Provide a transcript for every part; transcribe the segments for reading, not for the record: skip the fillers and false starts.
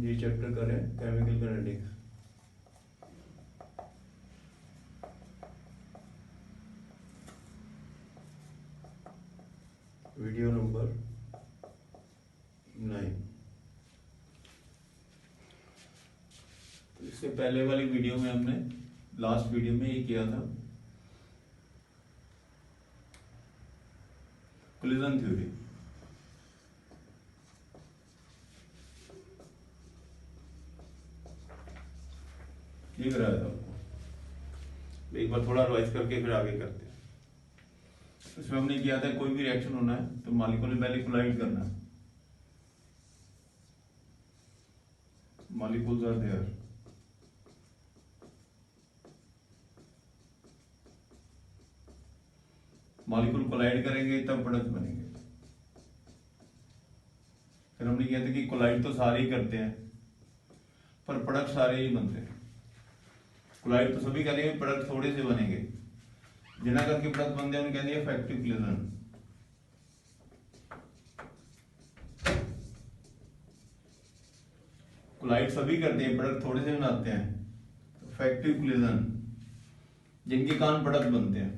ये चैप्टर करें chemical kinetics. Video number 9। इससे पहले वाली वीडियो में हमने लास्ट वीडियो में ये किया था कोलिजन थ्योरी। ये कराया था आपको, एक बार थोड़ा रिवाइज करके फिर आगे करते हैं। इसमें हमने किया था कोई भी रिएक्शन होना है तो मॉलिक्यूल में पहले कोलाइड करना है। Molecules are there, molecule collide करेंगे तब प्रोडक्ट बनेंगे। फिर हमने किया था कि कोलाइड तो सारे ही करते हैं पर प्रोडक्ट सारे ही बनते हैं। कोलाइड तो सभी करेंगे, प्रोडक्ट थोड़े से बनेंगे। जिन्ना करके प्रोडक्ट बनते हैं उन्हें कहते हैं इफेक्टिव कोलिजन। कोलाइड सभी करते हैं, प्रोडक्ट थोड़े से बनाते हैं, इफेक्टिव कोलिजन। जिनके कारण प्रोडक्ट बनते हैं,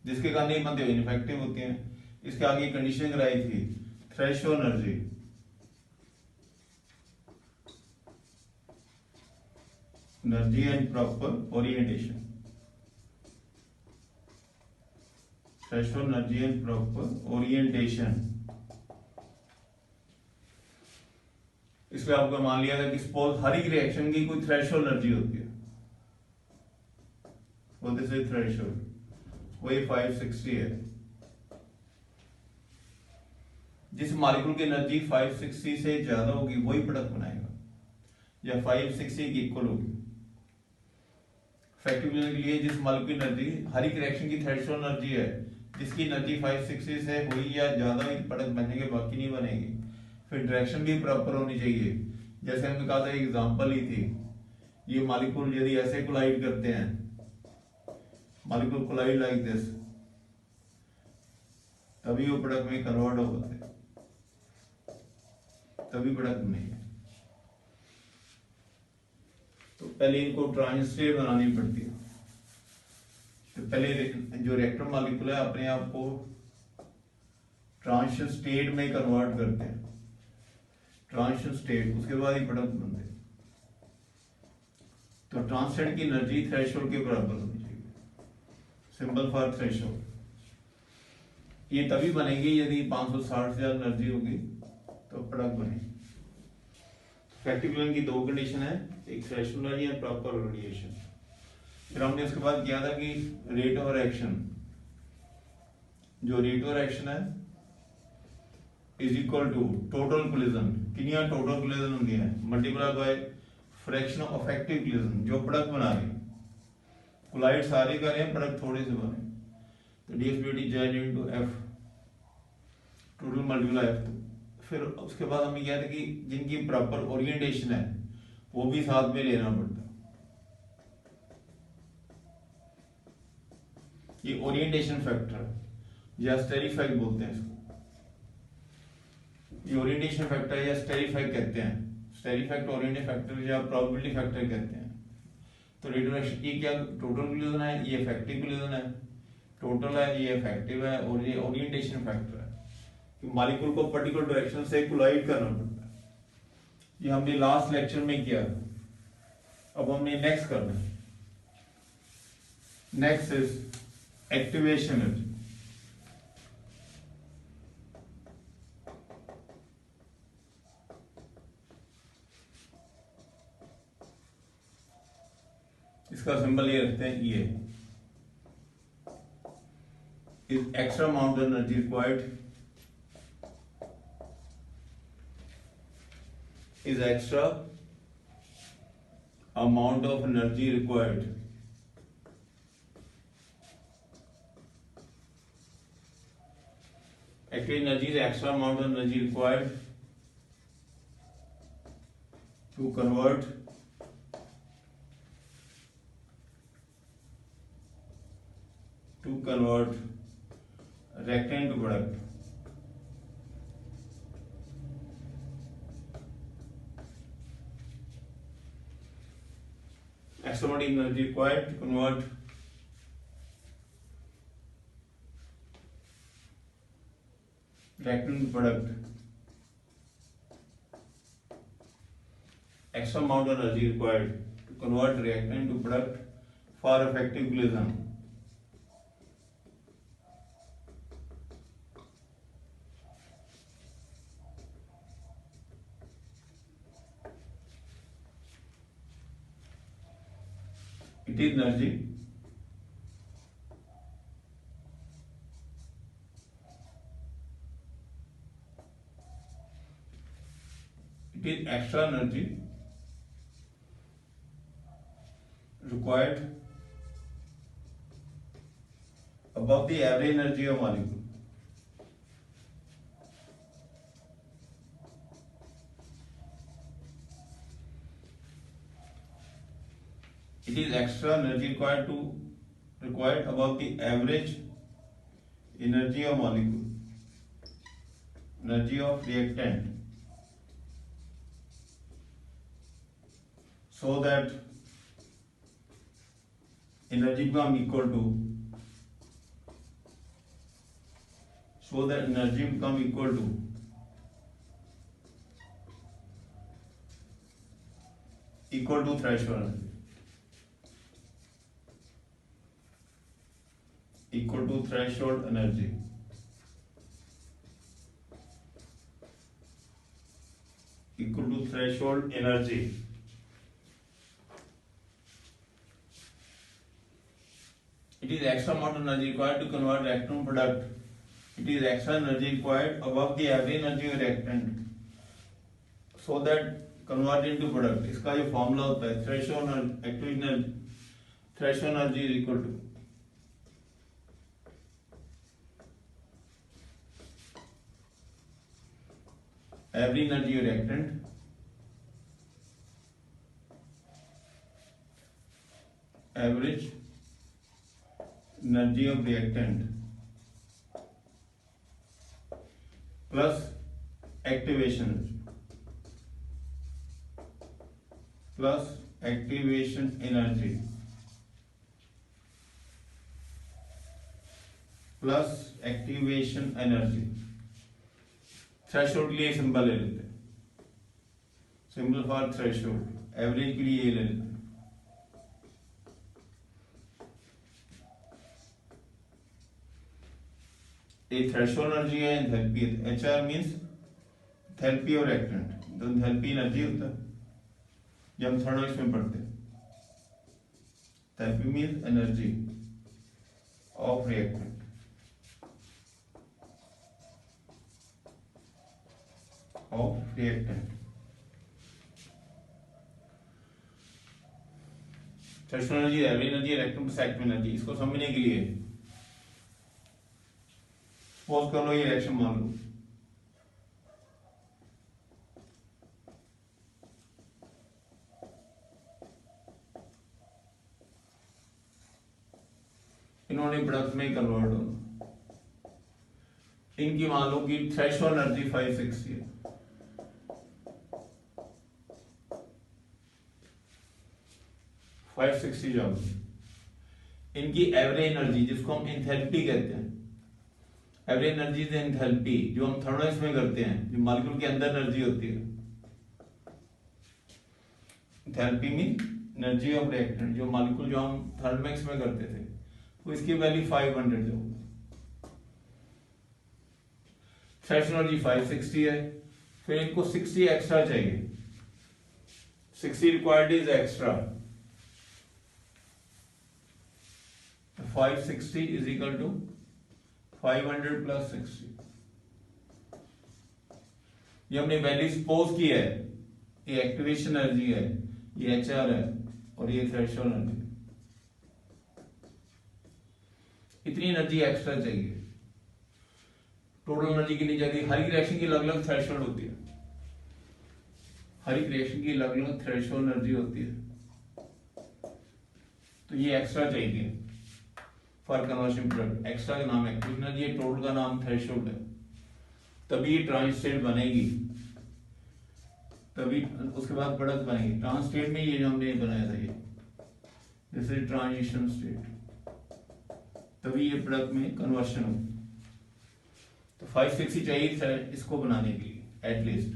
जिसके कारण नहीं बनते इनफेक्टिव होते हैं। इसके आगे कंडीशन कराई थी threshold energy. Energy and proper orientation, threshold energy and proper orientation. इसलिए आपको मान लिया था कि सपोज हर एक रिएक्शन की कोई थ्रेशोल्ड एनर्जी होती है, वो दिस इज थ्रेशोल्ड, वही 560 है। जिस मॉलिक्यूल की एनर्जी 560 से ज्यादा होगी वही प्रोडक्ट बनाएगा, या 560 की इक्वल होगी। इफेक्टिव कोलिजन के लिए जिस मॉलिक्यूल की एनर्जी, हर एक रिएक्शन की थ्रेशोल्ड एनर्जी है, जिसकी एनर्जी 560 से हुई या ज्यादा ही प्रोडक्ट बनेंगे, बाकी नहीं बनेगी। फिर डायरेक्शन भी प्रॉपर होनी चाहिए। जैसे हमने कहा था, एग्जांपल ही थी, ये मॉलिक्यूल यदि ऐसे कोलाइड करते हैं, मॉलिक्यूल कोलाइड लाइक दिस, तभी वो प्रोडक्ट में कन्वर्ट हो पाते, तभी प्रोडक्ट बनेंगे। तो पहले इनको ट्रांजिशन स्टेट बनानी पड़ती है। तो पहले जो रिएक्टर मॉलिक्यूल है अपने आप को ट्रांजिशन स्टेट में कन्वर्ट करते हैं, ट्रांजिशन स्टेट, उसके बाद ही प्रोडक्ट बनते हैं। तो ट्रांजिशन की एनर्जी थ्रेशोल्ड के बराबर होनी चाहिए, सिंबल फॉर थ्रेशोल्ड। ये तभी बनेगी यदि 560 से ज्यादा एनर्जी होगी तो प्रोडक्ट बनेगी। इफेक्टिव कोलिजन की दो कंडीशन है, एक थ्रेशोल्ड एनर्जी और प्रॉपर ओरिएंटेशन। फिर हमने उसके बाद किया था कि रेट ऑफ रिएक्शन, जो रेट ऑफ रिएक्शन है is equal to total collision, कितनी टोटल कोलिजन होती है, multiply by fraction of effective collision, जो प्रोडक्ट बना रहे। कोलाइड सारे कर रहे हैं, प्रोडक्ट थोड़े से बने, तो D S B T Z into F, total multiply F. फिर उसके बाद हमें किया था कि जिनकी प्रॉपर ओरिएंटेशन है वो भी साथ में लेना पड़ता है। ये ओरिएंटेशन फैक्टर या स्टेरिफाइक बोलते हैं इसको। ये ओरिएंटेशन फैक्टर या स्टेरिफाइक कहते हैं, स्टेरिफाइक ओरिएंटेशन फैक्टर या प्रोबेबिलिटी फैक्टर कहते हैं। तो रेडिएशन ये क्या टोटल कोलिजन है, ये इफेक्टिव कोलिजन है, टोटल है, ये इफेक्टिव है, और ये ओरिएंटेशन फैक्टर है कि मॉलिक्यूल को पर्टिकुलर डायरेक्शन से कोलाइड करना पड़ता है। ये हमने लास्ट लेक्चर में किया। अब हमने नेक्स्ट करना है। Next is activation energy. इसका सिंबल ये रखते हैं, ये is extra amount of energy required, is extra amount of energy required. Active energy is extra amount of energy required to convert reactant to product. extramotive energy required to convert reactant product. X amount of energy required to convert reactant to product for effective equilibrium. It is energy extra energy required above the average energy of molecule. It is extra energy required above the average energy of molecule, energy of reactant, so that energy become equal to threshold energy. Equal to threshold energy. Equal to threshold energy. It is extra amount of energy required to convert reactant product. It is extra energy required above the average energy of reactant, so that convert into product. इसका जो formula होता है threshold active threshold energy is equal to average energy of reactant average energy of reactant plus activation energy plus activation energy. Threshold के लिए symbol ले लेते हैं, symbol for threshold. Average के लिए ये ले लेते हैं. ये थ्रेशोल्ड एनर्जी है, एंथैल्पी. HR मींस एंथैल्पी और रिएक्टेंट. तो एंथैल्पी एनर्जी होता है जब हम थर्मोडायनेमिक्स में पढ़ते हैं. Enthalpy means energy of reactant. Of reactant. Threshold energy, average energy, reactant plus active energy. इसको समझने के लिए सपोज कर लो ये रिएक्शन मान लो. इन्होंने प्रोडक्ट में कन्वर्ट होना. इनकी मान लो कि थ्रेशोल्ड एनर्जी 560 है. 560 जॉब. इनकी एवरेज एनर्जी जिसको हम एंथैल्पी कहते हैं, एवरेज एनर्जी इज एंथैल्पी, जो हम थर्मोडायनेमिक्स में करते हैं, जो मॉलिक्यूल के अंदर एनर्जी होती है. Enthalpy mean energy of reactant, जो मॉलिक्यूल जो हम थर्मोडायनेमिक्स में करते थे, तो इसकी वैल्यू 500 जो. थ्रेशोल्ड एनर्जी 560 है. फिर इनको 60 एक्स्ट्रा चाहिए. 60 required is extra. 560 is equal to 500 plus 60. ये हमने वैल्यू सपोज की है. ये एक्टिवेशन एनर्जी है, ये HR है और ये थ्रेशोल्ड एनर्जी. इतनी एनर्जी एक्स्ट्रा चाहिए. टोटल एनर्जी कितनी चाहिए? हर एक रिएक्शन की अलग अलग थ्रेशोल्ड होती है. हर एक रिएक्शन की अलग अलग थ्रेशोल्ड एनर्जी होती है. तो ये एक्स्ट्रा चाहिए फॉर कन्वर्शन प्रोडक्ट. एक्स्ट्रा का नाम एक्टिव एनर्जी, टोटल का नाम थ्रेशोल्ड है. तभी ट्रांस स्टेट बनेगी, तभी उसके बाद प्रोडक्ट बनेगी. ट्रांस स्टेट में ये जो हमने बनाया था, ये दिस इज ट्रांजिशन स्टेट, तभी ये प्रोडक्ट में कन्वर्शन होगी। तो 560 चाहिए था इसको बनाने के लिए एटलीस्ट,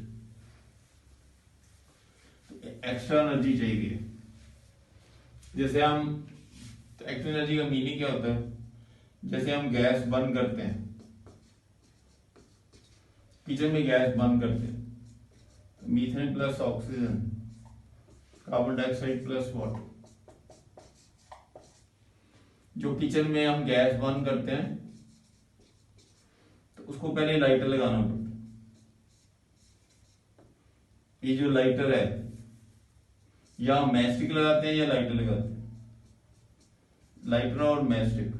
एक्स्ट्रा एनर्जी चाहिए। जैसे हम एक्स्ट्रा एनर्जी का मीनिंग क्या होता है, जैसे हम गैस बंद करते हैं, किचन में गैस बंद करते हैं, तो methane plus oxygen, carbon dioxide plus water, जो किचन में हम गैस बंद करते हैं तो उसको पहले लाइटर लगाना पड़ता है। ये जो लाइटर है, या मैस्टिक लगाते हैं या लाइटर लगाते हैं, लाइटर और मैस्टिक,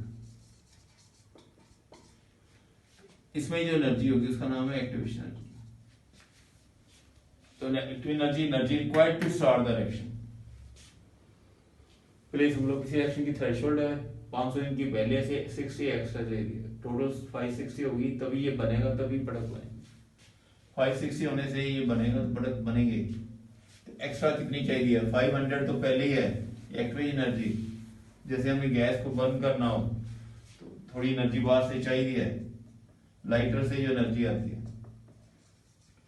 इसमें जो एनर्जी होगी उसका नाम है एक्टिवेशन एनर्जी। तो active energy required to start the reaction. Please हम लोग किसी रिएक्शन की थ्रेशोल्ड है 500 दिन की, पहले से 60 एक्स्ट्रा ले लिया, टोटल 560 होगी, तभी ये बनेगा, तभी प्रोडक्ट बनेगा। 560 होने से ये बनेगा तो प्रोडक्ट बनेंगे। तो एक्स्ट्रा कितनी चाहिए? 500 तो पहले ही है एक्टिव एनर्जी। जैसे हमें गैस को बंद करना हो तो थोड़ी एनर्जी बाहर से चाहिए है, लाइटर से जो एनर्जी आती है,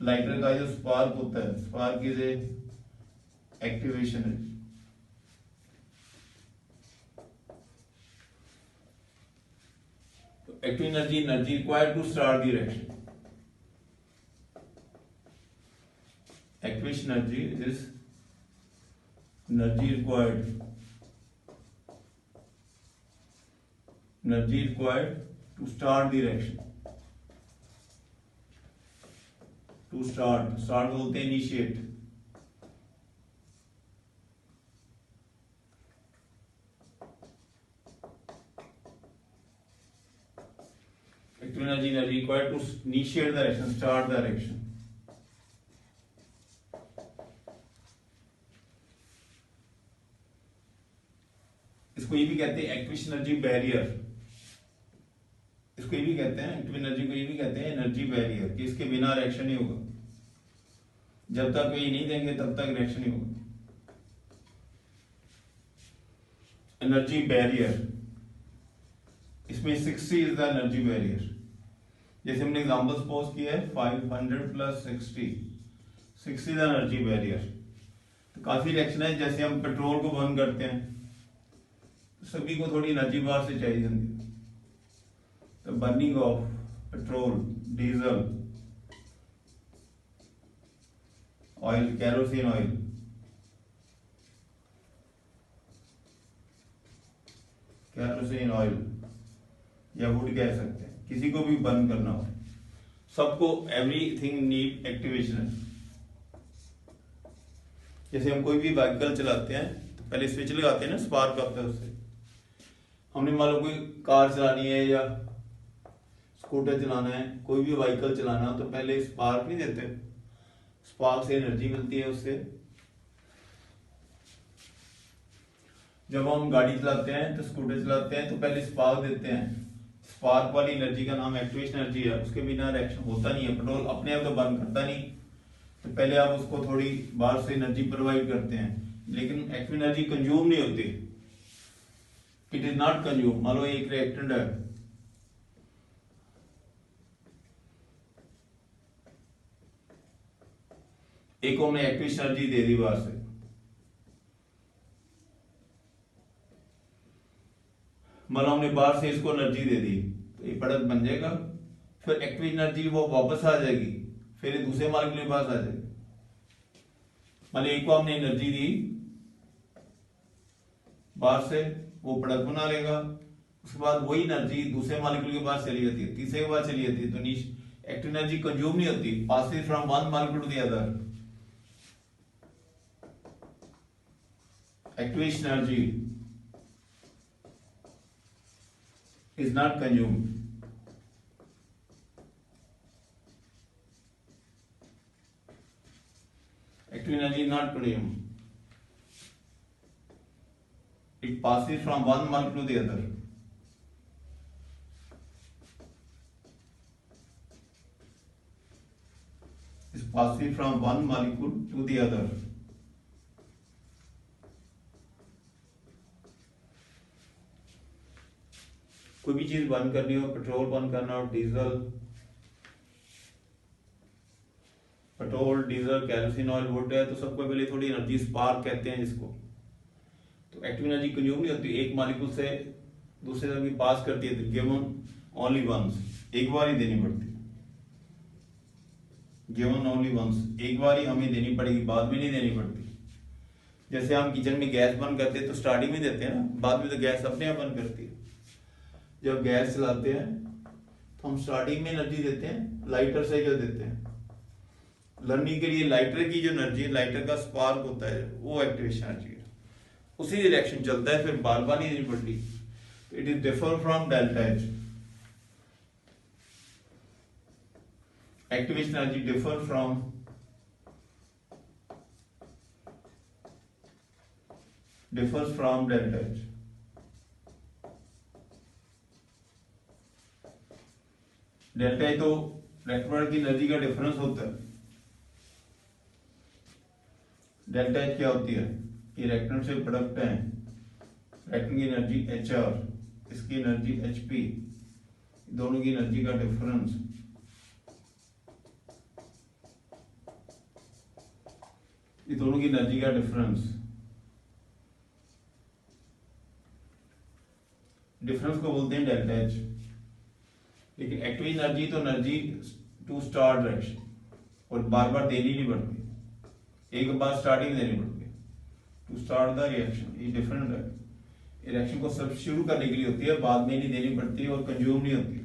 लाइटर का जो स्पार्क होता है, spark is a activation energy. Active energy required to start the reaction. Activation energy is energy required to start the reaction. To start बोलते हैं initiate. Active energy required to initiate the reaction, start the reaction. इसको ये भी कहते हैं activation energy barrier. इसको ये भी कहते हैं, एक्टिव एनर्जी को ये भी कहते हैं एनर्जी बैरियर, कि इसके बिना रिएक्शन नहीं होगा। जब तक ये नहीं देंगे तब तक रिएक्शन नहीं होगा। एनर्जी बैरियर, इसमें 60 इज द एनर्जी बैरियर। जैसे हमने एग्जांपल सपोज किया है 500 प्लस 60 द एनर्जी बैरियर। तो काफी रिएक्शन है, जैसे हम पेट्रोल को बर्न करते हैं तो सभी को थोड़ी एनर्जी बाहर से चाहिए होती है। तो burning of petrol, diesel, oil, kerosene oil, या वुड कह सकते हैं, किसी को भी बर्न करना हो, सबको एवरीथिंग नीड एक्टिवेशन। जैसे हम कोई भी व्हीकल चलाते हैं तो पहले स्विच लगाते हैं ना, स्पार्क आता है उससे। हमने मान लो कोई कार चलानी है या स्कूटर चलाना है, कोई भी व्हीकल चलाना, तो पहले स्पार्क नहीं देते, स्पार्क से एनर्जी मिलती है उससे। जब हम गाड़ी चलाते हैं तो स्कूटर चलाते हैं तो पहले स्पार्क देते हैं, स्पार्क वाली एनर्जी का नाम एक्टिवेशन एनर्जी है। उसके बिना रिएक्शन होता नहीं है, पेट्रोल अपने आप तो बर्न करता नहीं, तो पहले आप उसको थोड़ी बाहर से एनर्जी प्रोवाइड करते हैं, लेकिन एक्टिव एनर्जी कंज्यूम नहीं होती, इट इज नॉट कंज्यूम। मान लो एक रिएक्टेंट है, एक को हमने एक्टिवेशन एनर्जी दे दी बाहर से, मान लो हमने बाहर से इसको एनर्जी दे दी, तो ये प्रोडक्ट बन जाएगा। फिर एक्टिव एनर्जी वो वापस आ जाएगी, फिर ये दूसरे मॉलिक्यूल के पास आ जाएगी। मान लो एक को हमने एनर्जी दी बाहर से, वो प्रोडक्ट बना लेगा, उसके बाद वही एनर्जी दूसरे मॉलिक्यूल के पास चली जाती है, तीसरे के पास चली जाती है। तो एक्टिव एनर्जी कंज्यूम नहीं होती, passes from one molecule to the other. Activation energy is not consumed. Active energy is not consumed. It passes from one molecule to the other. It passes from one molecule to the other. कोई भी चीज burn करनी हो, petrol burn करना हो, diesel, kerosene oil, would है, तो सबको पहले थोड़ी एनर्जी स्पार्क कहते हैं जिसको। तो एक्टिव एनर्जी कंज्यूम नहीं होती, एक मॉलिक्यूल से दूसरे तक भी पास करती है, तो गिवन ओनली वंस, एक बार ही देनी पड़ती है। गिवन ओनली वंस, एक बार ही हमें देनी पड़ेगी, बाद में नहीं देनी पड़ती। जैसे हम किचन में गैस बंद करते हैं तो स्टार्टिंग में देते हैं ना, बाद में तो गैस अपने आप बंद करती है। जब गैस चलाते हैं तो हम स्टार्टिंग में एनर्जी देते हैं, लाइटर से क्या देते हैं, लर्निंग के लिए लाइटर की जो एनर्जी है, लाइटर का स्पार्क होता है, वो एक्टिवेशन एनर्जी है, उसी रिएक्शन चलता है, फिर बार बार नहीं देनी पड़ती। It is differ from delta H. Activation energy differ from delta H. Delta H तो इलेक्ट्रॉन की एनर्जी का डिफरेंस होता है। डेल्टा एच क्या होती है, इलेक्ट्रॉन से प्रोडक्ट है, इलेक्ट्रॉन की एनर्जी एच आर, इसकी एनर्जी एच पी, दोनों की एनर्जी का डिफरेंस। ये दोनों की एनर्जी का डिफरेंस को बोलते हैं डेल्टा एच। लेकिन एक्टिव एनर्जी तो एनर्जी टू स्टार्ट डायरेक्शन, और बार बार देनी नहीं पड़ती, एक बार स्टार्टिंग देनी पड़ती है टू स्टार्ट द रिएक्शन। ये डिफरेंट है, रिएक्शन को सब शुरू करने के लिए होती है, बाद में नहीं देनी पड़ती और कंज्यूम नहीं होती।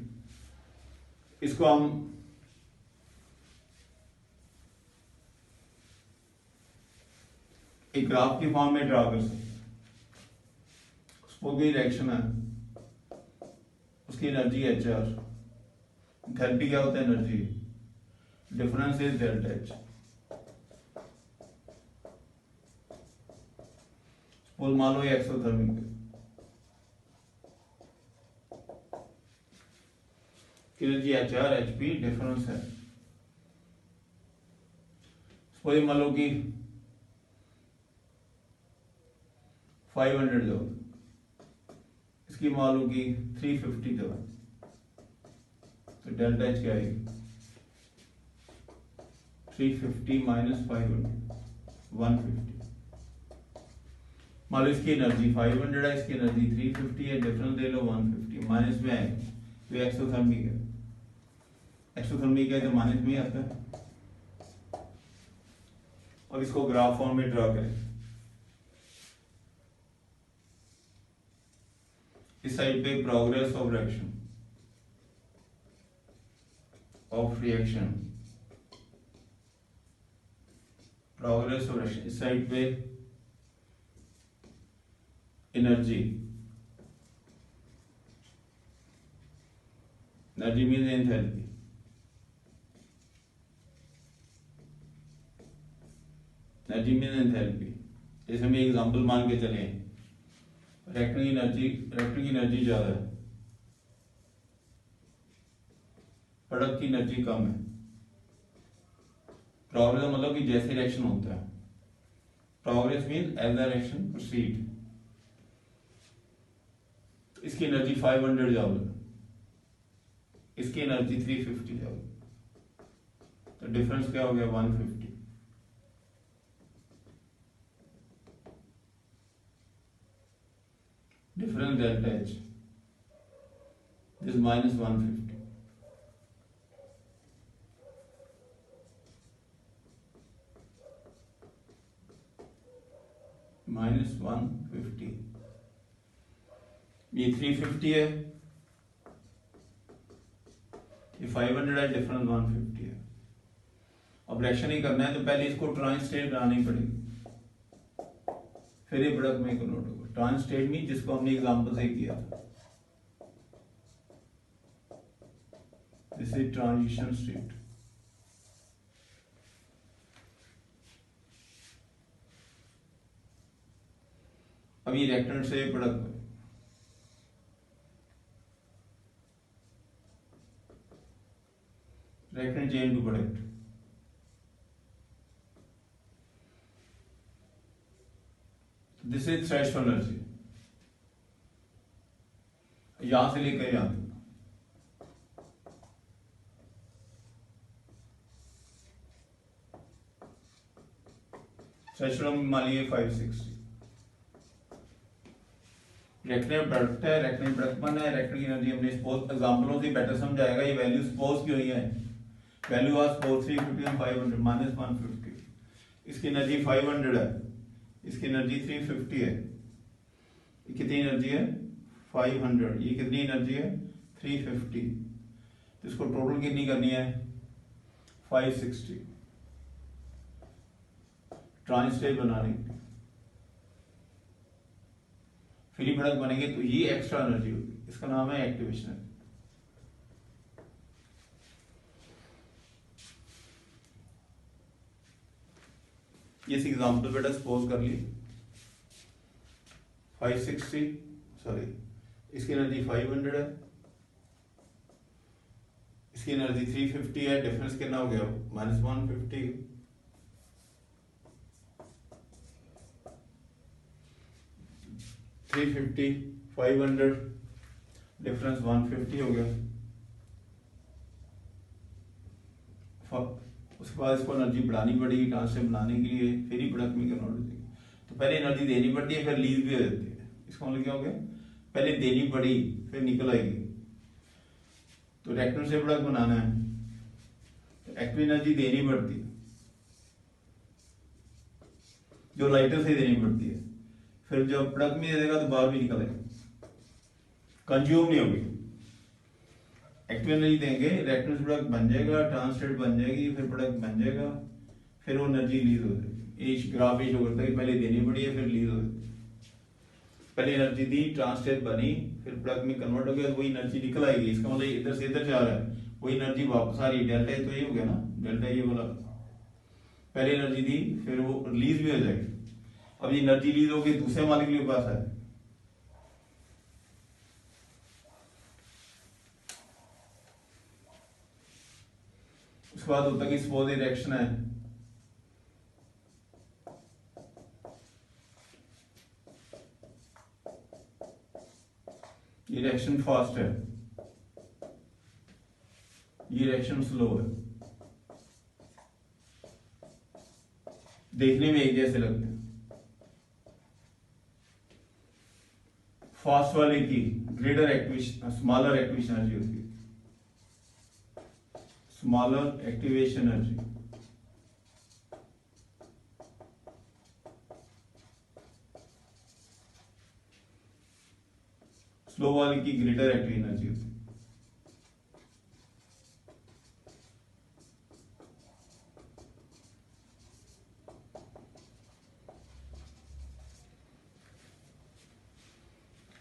इसको हम एक ग्राफ की फॉर्म में ड्रा कर सकते हैं। सपोज कोई रिएक्शन है, उसकी एनर्जी एच आर, एंथैल्पी क्या होता है, energy, difference is delta H. Suppose मान लो ये एक्सोथर्मिक है, energy H R H P, difference है। सपोज मान लो कि 500 जूल, इसकी मान लो कि 350 जूल, तो डेल्टा एच क्या आएगी, 350 माइनस 500, 150। मान लो इसकी एनर्जी 500 है, इसकी एनर्जी 350 है, डिफरेंस ले लो 150, माइनस में आएगा, तो एक्सोथर्मिक है, एक्सोथर्मिक है तो माइनस में आता है। अब इसको ग्राफ फॉर्म में ड्रा करें। इस साइड पे progress of reaction, progress of reaction, इस साइड पे energy, energy means enthalpy, energy means enthalpy. जैसे हम एग्जांपल मान के चले, रिएक्टर की एनर्जी ज्यादा है, प्रोडक्ट की एनर्जी कम है। प्रोग्रेस का मतलब कि जैसे रिएक्शन होता है, progress means as the reaction proceed. तो इसकी एनर्जी 500 जूल, इसकी एनर्जी 350 जूल, तो डिफरेंस क्या हो गया, 150। Difference delta H, this minus 150, minus 150, ये 350 है, ये 500 है, डिफरेंस 150 है। अब रिएक्शन ही करना है तो पहले इसको ट्रांस स्टेट बनानी पड़ेगी, फिर ये प्रोडक्ट में कन्वर्ट होगा। ट्रांस स्टेट में जिसको हमने एग्जांपल से किया था, दिस इज ट्रांजिशन स्टेट। अभी रिएक्टेंट से product, reactant change to product, this is threshold energy. यहां से लेकर यहां तक। थ्रेशोल्ड मान लीजिए 560। रेक्टेंगल प्रोडक्ट है, रेक्टेंगल प्रोडक्ट बना है, रेक्टेंगल की एनर्जी हमने सपोज एग्जांपलों से बेटर समझ आएगा। ये वैल्यू सपोज की हुई है, वैल्यू वाज 4350 एंड 500 माइनस 150। इसकी एनर्जी 500 है, इसकी एनर्जी 350 है। ये कितनी एनर्जी है 500, ये कितनी एनर्जी है 350। तो इसको टोटल कितनी करनी है 560 ट्रांसलेट बनाने के लिए। फ्री प्रोडक्ट बनेंगे तो ये एक्स्ट्रा एनर्जी होगी, इसका नाम है एक्टिवेशन। ये एग्जांपल बेटा सपोज कर ली 560, सॉरी इसकी एनर्जी 500 है, इसकी एनर्जी 350 है। डिफरेंस कितना हो गया माइनस 150। थ्री 500 डिफरेंस 150 हो गया। उसके बाद इसको एनर्जी बढ़ानी पड़ेगी ट्रांसफर बनाने के लिए, फिर ही प्रोडक्ट में कन्वर्ट हो जाएगी। तो पहले एनर्जी देनी पड़ती है, फिर लीज भी हो जाती है। इसका मतलब क्या हो गया, पहले देनी पड़ी फिर निकल आएगी। तो रेक्टेंगल से प्रोडक्ट बनाना है तो एक्टिव एनर्जी देनी पड़ती है, जो लाइटर से देनी पड़ती है। फिर जब प्रोडक्ट में दे देगा तो बाहर भी निकलेगा, कंज्यूम नहीं होगी। एक्टिव एनर्जी देंगे, रेक्टेंगल प्रोडक्ट बन जाएगा, ट्रांसलेट बन जाएगी, फिर प्रोडक्ट बन जाएगा, फिर वो एनर्जी लीज हो जाएगी। ये ग्राफ ये शो करता है कि पहले देनी पड़ी है फिर लीज हो जाती है। पहले एनर्जी दी, ट्रांसलेट बनी, फिर प्रोडक्ट में कन्वर्ट हो गया तो वही एनर्जी निकल आएगी। इसका मतलब इधर से इधर जा रहा है, वही एनर्जी वापस आ रही है। डेल्टा तो ये हो गया ना, डेल्टा ये वाला। पहले एनर्जी दी फिर वो रिलीज भी हो जाएगी। अब ये एनर्जी रिलीज होगी दूसरे मालिक के पास है, उसके बाद होता है कि सपोज ये रिएक्शन है, ये रिएक्शन फास्ट है, ये रिएक्शन स्लो है, देखने में एक जैसे लगते हैं। फास्ट वाले की greater activation, smaller activation energy होती है, स्मॉलर एक्टिवेशन एनर्जी। स्लो वाले की ग्रेटर एक्टिव एनर्जी होती है।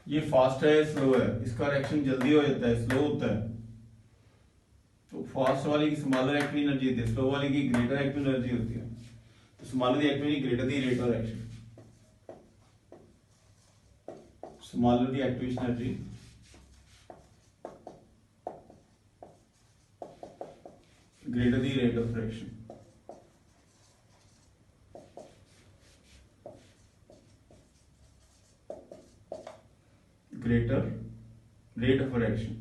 ये फास्ट है स्लो है, इसका रिएक्शन जल्दी हो जाता है, स्लो होता है। तो फास्ट वाले की स्मॉलर एक्टिव एनर्जी होती है, स्लो वाले की ग्रेटर एक्टिव एनर्जी होती है। तो smaller the active greater the rate of reaction, smaller the activation energy greater the rate of reaction. Greater rate of reaction.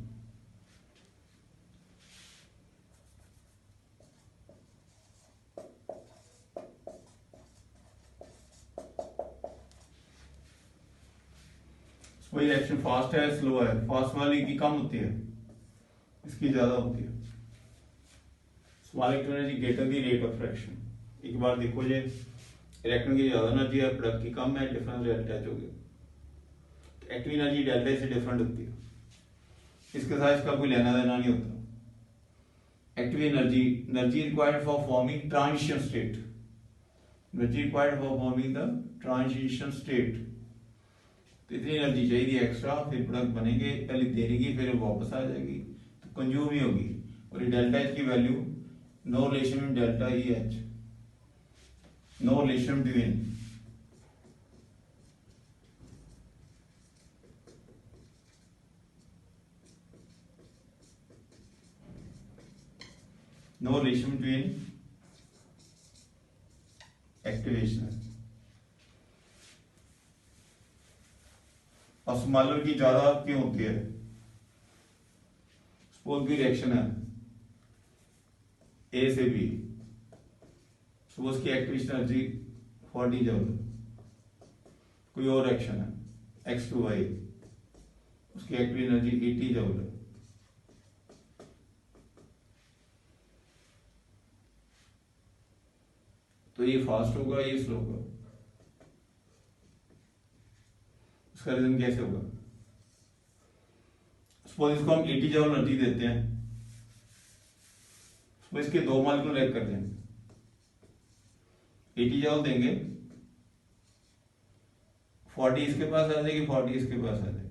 कोई रिएक्शन फास्ट है स्लो है, फास्ट वाली की कम होती है, इसकी ज्यादा होती है। Small active energy greater the rate of reaction. एक बार देखो ये रिएक्टेंट की ज्यादा एनर्जी है, प्रोडक्ट की कम है, डिफरेंस डेल्टा एच हो गया। एक्टिव एनर्जी डेल्टा से डिफरेंट होती है, इसके साथ इसका कोई लेना देना नहीं होता। Active energy, energy required for forming transition state, energy required for forming the transition state. तो इतनी एनर्जी चाहिए एक्स्ट्रा, फिर प्रोडक्ट बनेंगे, पहले देगी फिर वापस आ जाएगी, तो कंज्यूम ही होगी। और ये डेल्टा एच की वैल्यू नो रिलेशन में delta E H, no relation between no relation between activation। और स्मॉलर की ज्यादा क्यों होती है, सपोज की रिएक्शन है ए से बी, सपोज की एक्टिवेशन एनर्जी 40 जूल। कोई और रिएक्शन है X2Y, उसकी एक्टिव एनर्जी 80 जूल है। तो ये फास्ट होगा, ये स्लो होगा। उसका रीजन कैसे होगा? सपोज इसको हम 80 जूल एनर्जी देते हैं, सपोज इसके दो मॉलिक्यूल रिएक्ट करते हैं, 80 जूल देंगे, 40 इसके पास आ जाएगी, 40 इसके पास आ जाएगी,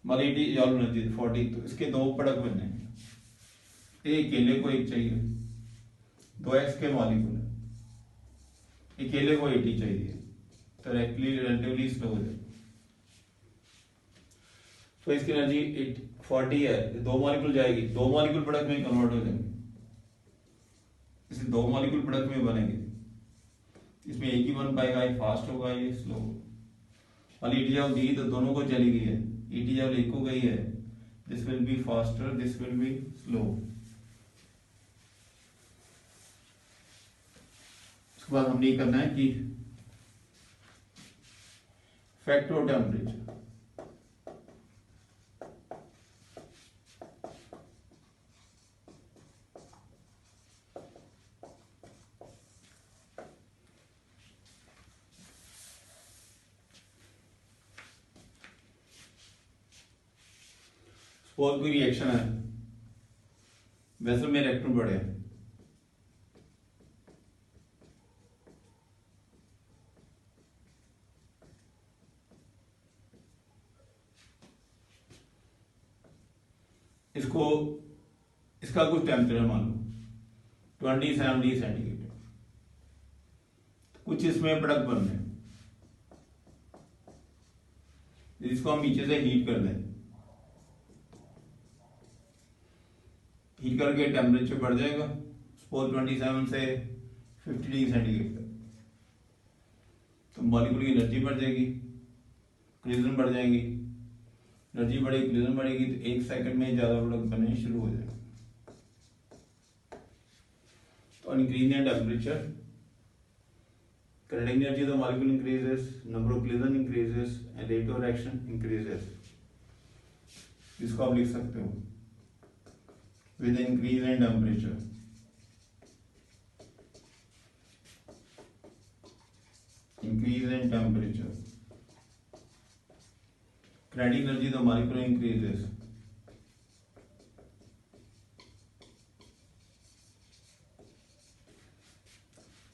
मतलब 80 जूल एनर्जी 40। तो इसके दो प्रोडक्ट बन जाएंगे। एक अकेले को एक चाहिए, 2x के मॉलिक्यूल है, अकेले को 80 चाहिए, तो रिलेटिवली स्लो हो जाए। तो इसकी एनर्जी 40 है, दो मॉलिक्यूल जाएगी, दो मॉलिक्यूल प्रोडक्ट में कन्वर्ट हो जाएंगे, इसे दो मॉलिक्यूल प्रोडक्ट में बनेंगे। इसमें एक ही बन पाएगा, ये फास्ट होगा, ये स्लो। वाली 80 जूल दी तो दोनों को चली गई है, 80 जूल एक को गई है, this will be faster, this will be slow. उसके बाद हमने ये करना है कि फैक्टर टेम्परेचर, सपोज कोई रिएक्शन है, वैसे में इलेक्ट्रॉन बढ़े, इसको इसका कुछ टेम्परेचर मान लो 20-70 सेंटीग्रेड, कुछ इसमें प्रोडक्ट बन रहे हैं, इसको हम नीचे से हीट कर दें, हीट करके टेम्परेचर बढ़ जाएगा, सपोज 27 से 50 डिग्री सेंटीग्रेड तक। तो मॉलिक्यूल की एनर्जी बढ़ जाएगी, कोलिजन बढ़ जाएंगी, एनर्जी बढ़ेगी, कोलिजन बढ़ेगी, तो 1 सेकंड में ज्यादा प्रोडक्ट बनने शुरू हो जाएगा। तो increase in temperature, kinetic energy of the molecule increases, number of collision increases and rate of reaction increases। इसको आप लिख सकते हो with increase in temperature, increase in temperature, kinetic energy of the molecule increases,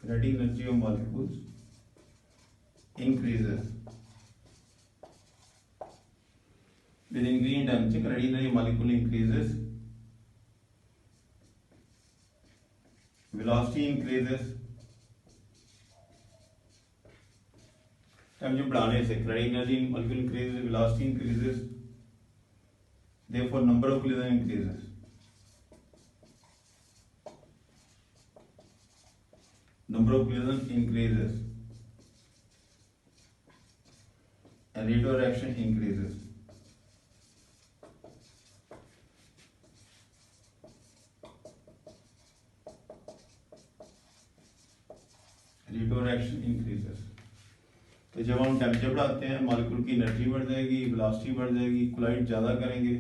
kinetic energy of molecules increases with increase in temperature, kinetic energy of molecule increases, velocity increases, temperature बढ़ाने से kinetic energy in molecule increases, velocity increases, therefore number of collision increases, number of collision increases and rate of reaction increases। rate of reaction increases। तो जब हम temperature बढ़ाते हैं, molecule की energy बढ़ जाएगी, वेलोसिटी बढ़ जाएगी, कोलाइड ज्यादा करेंगे,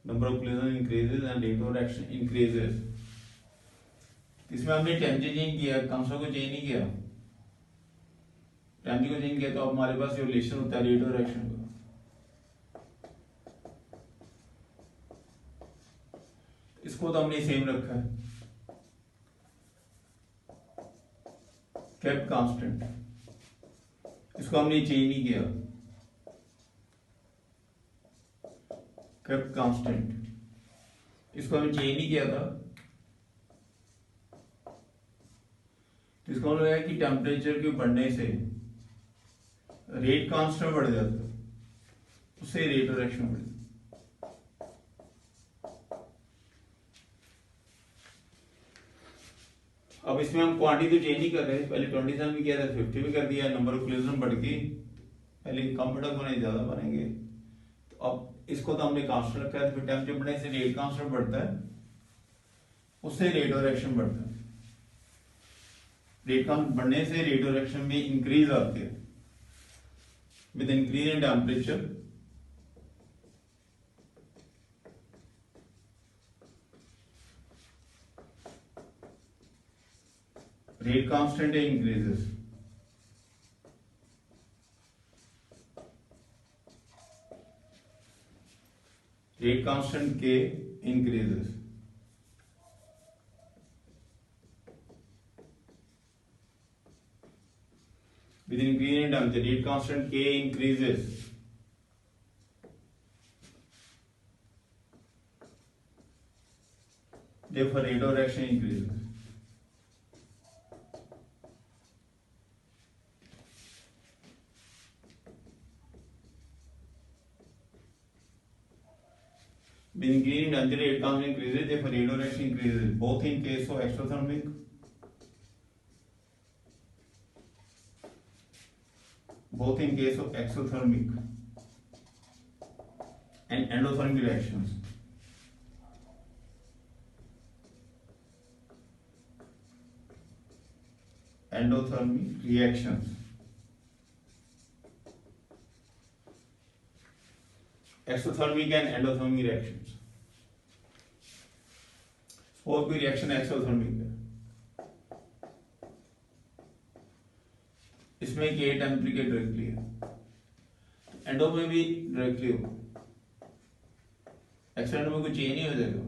number of collision increases and rate of reaction increases. इसमें हमने टेम्परेचर चेंज किया, कांस्टेंट को चेंज नहीं किया, टेम्परेचर को चेंज किया तो अब हमारे पास ये रिलेशन होता है रेट ऑफ रिएक्शन का। इसको तो हमने सेम रखा है, केप्ट कांस्टेंट, इसको हमने चेंज नहीं किया, केप्ट कांस्टेंट, इसको हमने चेंज नहीं किया था। तो इसका मतलब है कि टेम्परेचर के बढ़ने से रेट कांस्टेंट बढ़ जाता है, उससे रेट ऑफ रिएक्शन बढ़ जाता है। अब इसमें हम क्वांटिटी तो चेंज नहीं कर रहे, पहले 27 भी किया था, 50 भी कर दिया, नंबर ऑफ कोलिजन बढ़ के पहले कम प्रोडक्ट बने, ज्यादा बनेंगे, इसको तो हमने कांस्टेंट रखा है, तो फिर टेम्परेचर बढ़ने से रेट कांस्टेंट बढ़ता है, उससे रेट ऑफ रिएक्शन बढ़ता है। रेट कांस्टेंट बढ़ने से रेट ऑफ रिएक्शन में इंक्रीज आती है। With increase in temperature rate constant increases. Rate constant K increases. With increase in temperature, rate constant K increases. Therefore, rate of reaction increases. With increase in temperature, rate constant increases. Therefore, rate of reaction increases. Both in case of exothermic and endothermic reactions. Endothermic reactions. Exothermic and endothermic reactions. और कोई reaction exothermic है, इसमें के temperature directly है, endo में भी directly होगा, एक्सटेंडो में कोई चेंज नहीं हो जाएगा।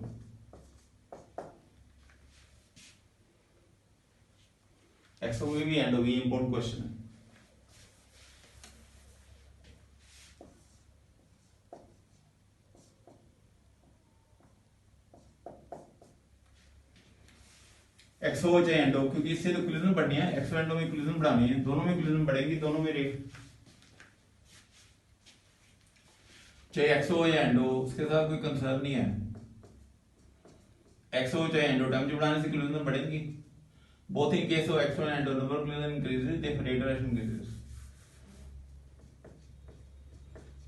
एक्सो में भी एंडो भी इंपॉर्टेंट क्वेश्चन है। एक्सो चाहे एंडो, क्योंकि इससे तो इक्विलिब्रियम बढ़नी है, एक्सो एंडो में इक्विलिब्रियम बढ़ानी है, दोनों में इक्विलिब्रियम बढ़ेगी, दोनों में रेट, चाहे एक्सो हो या एंडो, उसके साथ कोई कंसर्न नहीं है। एक्सो हो चाहे एंडो, टेम्परेचर बढ़ाने से इक्विलिब्रियम बढ़ेगी। Both in case of exo and endo, number of equilibrium increases, therefore rate of reaction increases.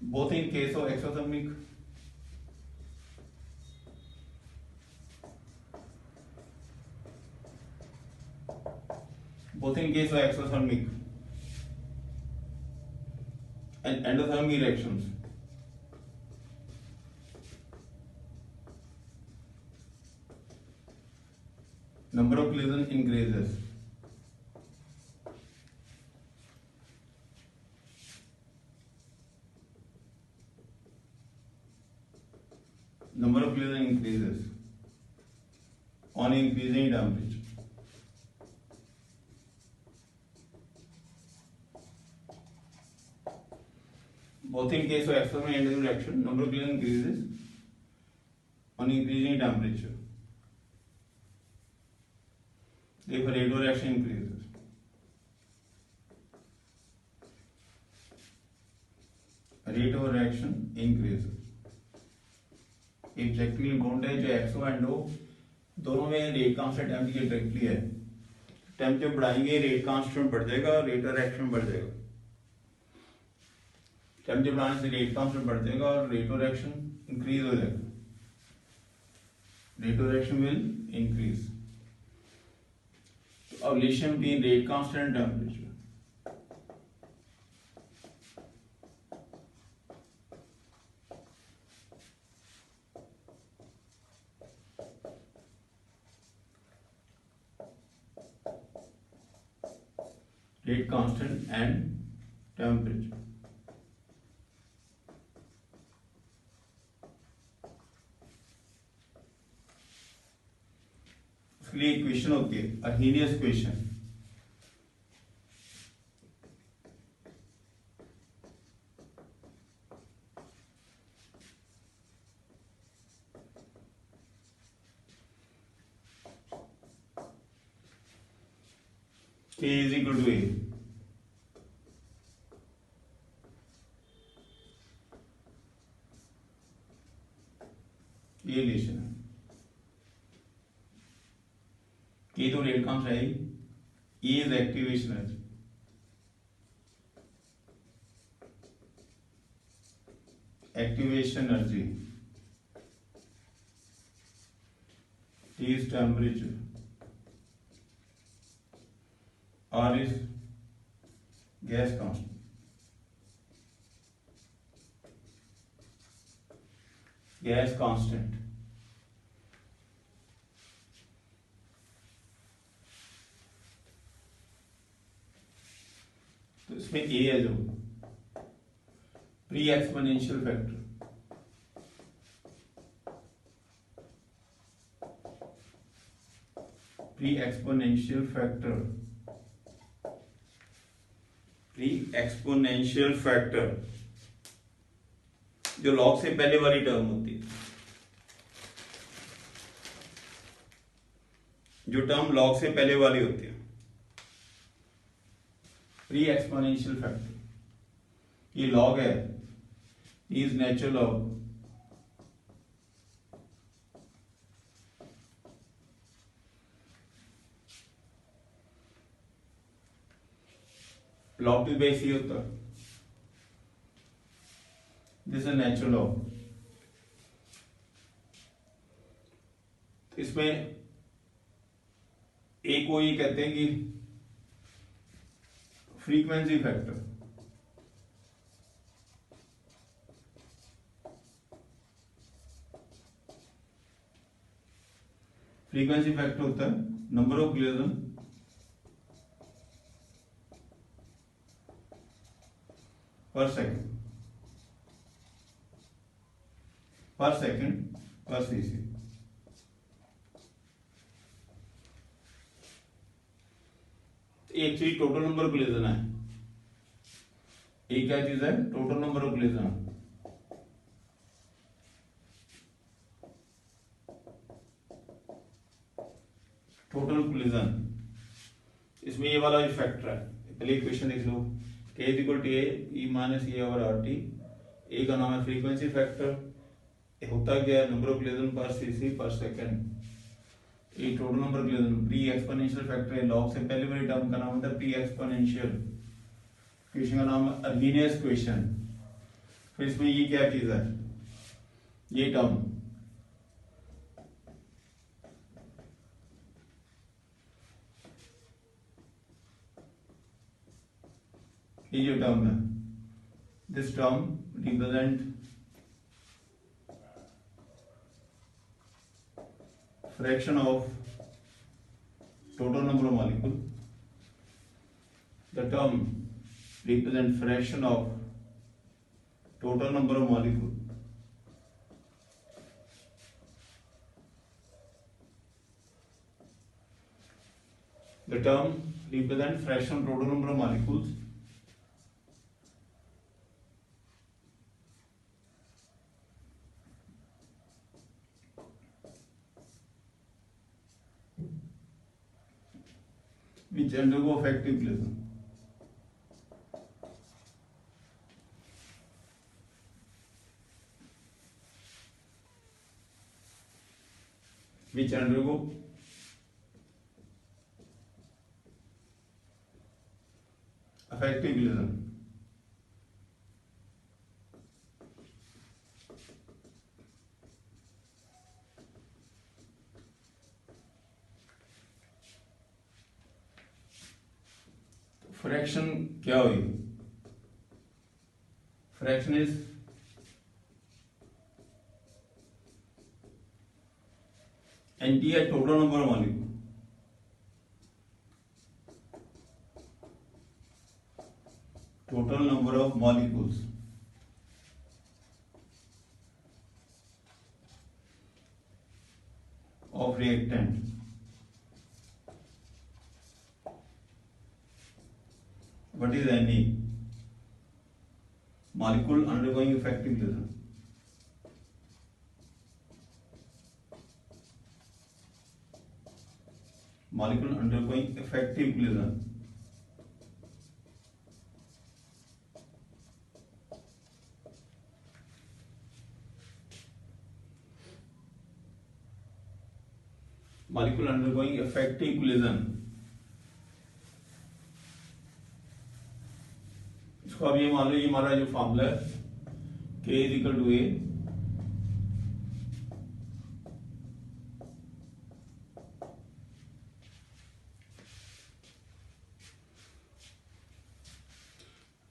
Both in case of exothermic both in case of exothermic and endothermic reactions, number of collisions increases. Number of collisions increases on increasing temperature. Both in case of exothermic and endothermic reaction, number of collisions increases on increasing temperature. Therefore, rate of reaction increases. Rate of reaction increases. Exactly important है, जो एक्सो endo दोनों में rate constant temperature directly है, temperature बढ़ाएंगे rate constant बढ़ जाएगा, rate of reaction बढ़ जाएगा। टेम्परेचर बढ़ाने से रेट कांस्टेंट बढ़ जाएगा और रेट ऑफ रिएक्शन इंक्रीज हो जाएगा, rate of reaction will increase. तो अब relation between rate constant and temperature, rate constant and temperature. उसके लिए इक्वेशन होती है Arrhenius equation. K is equal to A. ये रिलेशन है, K तो रेट कांस्टेंट है, E is activation energy, activation energy, T is temperature, R is gas constant. Gas constant. तो इसमें ए है जो pre exponential factor, pre exponential factor, pre exponential factor जो log से पहले वाली टर्म होती है, जो टर्म लॉग से पहले वाली होती है, प्री एक्सपोनेंशियल फैक्टर, ये लॉग है, is natural log, log to base ये होता है, दिस इज नेचुरल लॉग। इसमें एक को ये कहते हैं कि फ्रीक्वेंसी फैक्टर, फ्रीक्वेंसी फैक्टर होता है number of collision per second, per second per cc. Actually total number of collision है, ये क्या चीज है, total number of collision, total collision. इसमें ये वाला जो फैक्टर है, पहले इक्वेशन देख लो, k is equal to A E minus A over R T. A का नाम है फ्रीक्वेंसी फैक्टर, होता क्या है number of collision per cc per second, ये total number of collision. Pre exponential factor है, लॉग से पहले वाली टर्म का नाम होता है प्री एक्सपोनेंशियल, इक्वेशन का नाम है अर्लीनियस इक्वेशन। फिर इसमें ये क्या चीज है, ये टर्म, ये जो टर्म है, this term represent fraction of total number of molecule. The term represent fraction of total number of molecule. The term represent fraction of total number of molecules which undergo effective collision. Which undergo effective collision. Fraction क्या हुई, fraction is n t है total number of molecule, total number of molecules of reactant what is any molecule undergoing effective collision. Molecule undergoing effective collision. Molecule undergoing effective collision. इसको अब ये मान लो, ये हमारा जो फॉर्मूला है K is equal to A,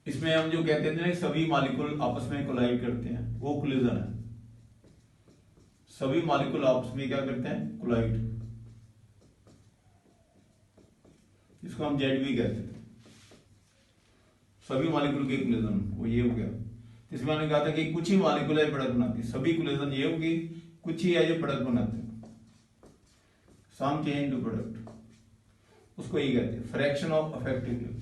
इसमें हम जो कहते हैं सभी मॉलिक्यूल आपस में कोलाइड करते हैं, वो कोलिजन है। सभी मॉलिक्यूल आपस में क्या करते हैं? कोलाइड, इसको हम जेड भी कहते थे। सभी मॉलिक्यूल के कोलिजन, वो ये हो गया। इसमें मैंने कहा था कि कुछ ही मॉलिक्यूल है प्रोडक्ट बनाती, सभी कोलिजन ये होगी, कुछ ही है जो प्रोडक्ट बनाते हैं, सम चेंज टू प्रोडक्ट, उसको ये कहते हैं फ्रैक्शन ऑफ अफेक्टिव।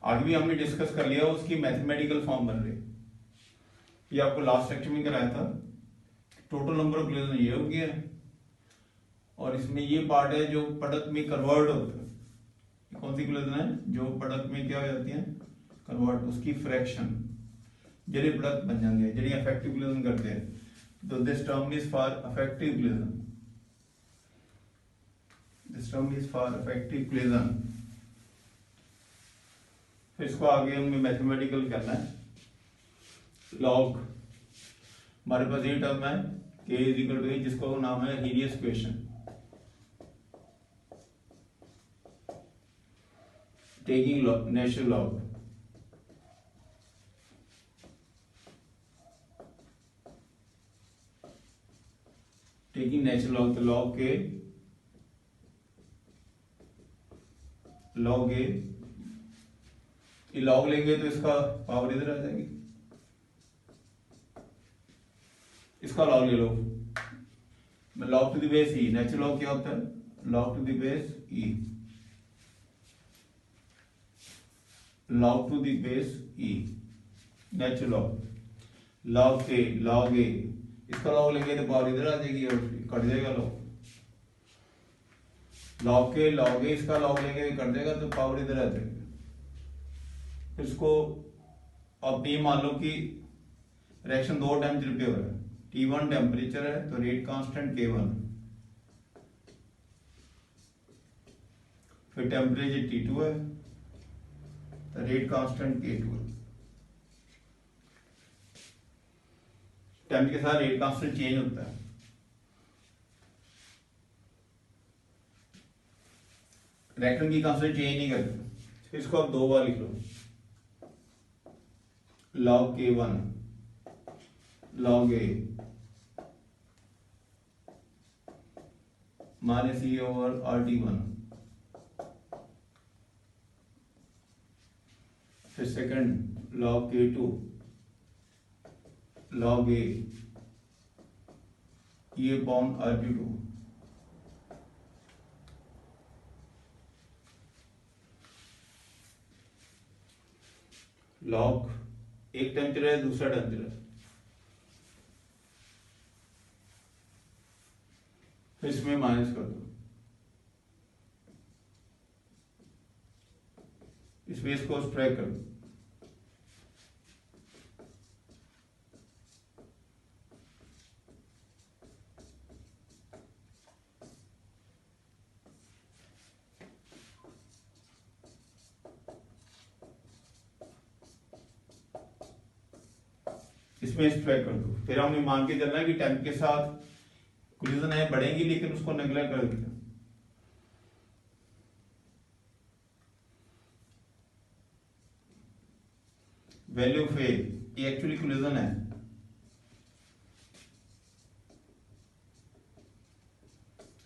आगे भी हमने डिस्कस कर लिया, उसकी मैथमेटिकल फॉर्म बन रही, ये आपको लास्ट लेक्चर में कराया था। टोटल नंबर ऑफ कोलिजन ये हो गया, और इसमें ये पार्ट है जो प्रोडक्ट में कन्वर्ट होता है। कौन सी कोलिजन है? जो प्रोडक्ट में क्या हो जाती है? कन्वर्ट, उसकी फ्रैक्शन, जेडे प्रोडक्ट बन जाते हैं, जेडे अफेक्टिव कोलिजन करते हैं। तो this term is for affective collision, this term is for affective collision. फिर इसको आगे हमें मैथमेटिकल करना है। लॉग, हमारे पास ये टर्म है k इज इक्वल टू, जिसको नाम है Helios equation, taking natural log. Taking natural log, तो लॉग के लॉग ए, ये लॉग लेंगे तो इसका पावर इधर आ जाएगी, इसका लॉग ले लो, log to the base e. Natural log क्या होता है? Log to the base e, log to the base e, natural log. Log के लॉग ए, इसका लॉग लेंगे तो पावर इधर आ जाएगी और कट जाएगा लॉग। लॉग के लॉग ए, इसका लॉग लेंगे कट जाएगा तो पावर इधर आ जाएगी। इसको अब ये मान लो कि रिएक्शन 2 टेम्परेचर पे हो रहा है। T1 टेम्परेचर है तो रेट कांस्टेंट K1, फिर टेम्परेचर T2 है तो रेट कांस्टेंट K2 है। टाइम के साथ रेट कांस्टेंट चेंज होता है। रिएक्शन की कांस्टेंट चेंज नहीं करते। इसको आप 2 बार लिख लो, log K1 log A minus E over RT1, फिर second log K2 log A E upon RT2, log एक टेम्परेचर है, दूसरा टेम्परेचर, फिर इसमें माइनस कर दो, इसमें इसको सब्ट्रैक्ट कर दो। इसमें सब्ट्रैक्ट कर दो। फिर हमने मान के चलना है कि टेम्प के साथ कोलिजन है बढ़ेंगी, लेकिन उसको नेग्लेक्ट कर दिया। वैल्यू ऑफ ए, ये एक्चुअली कोलिजन है,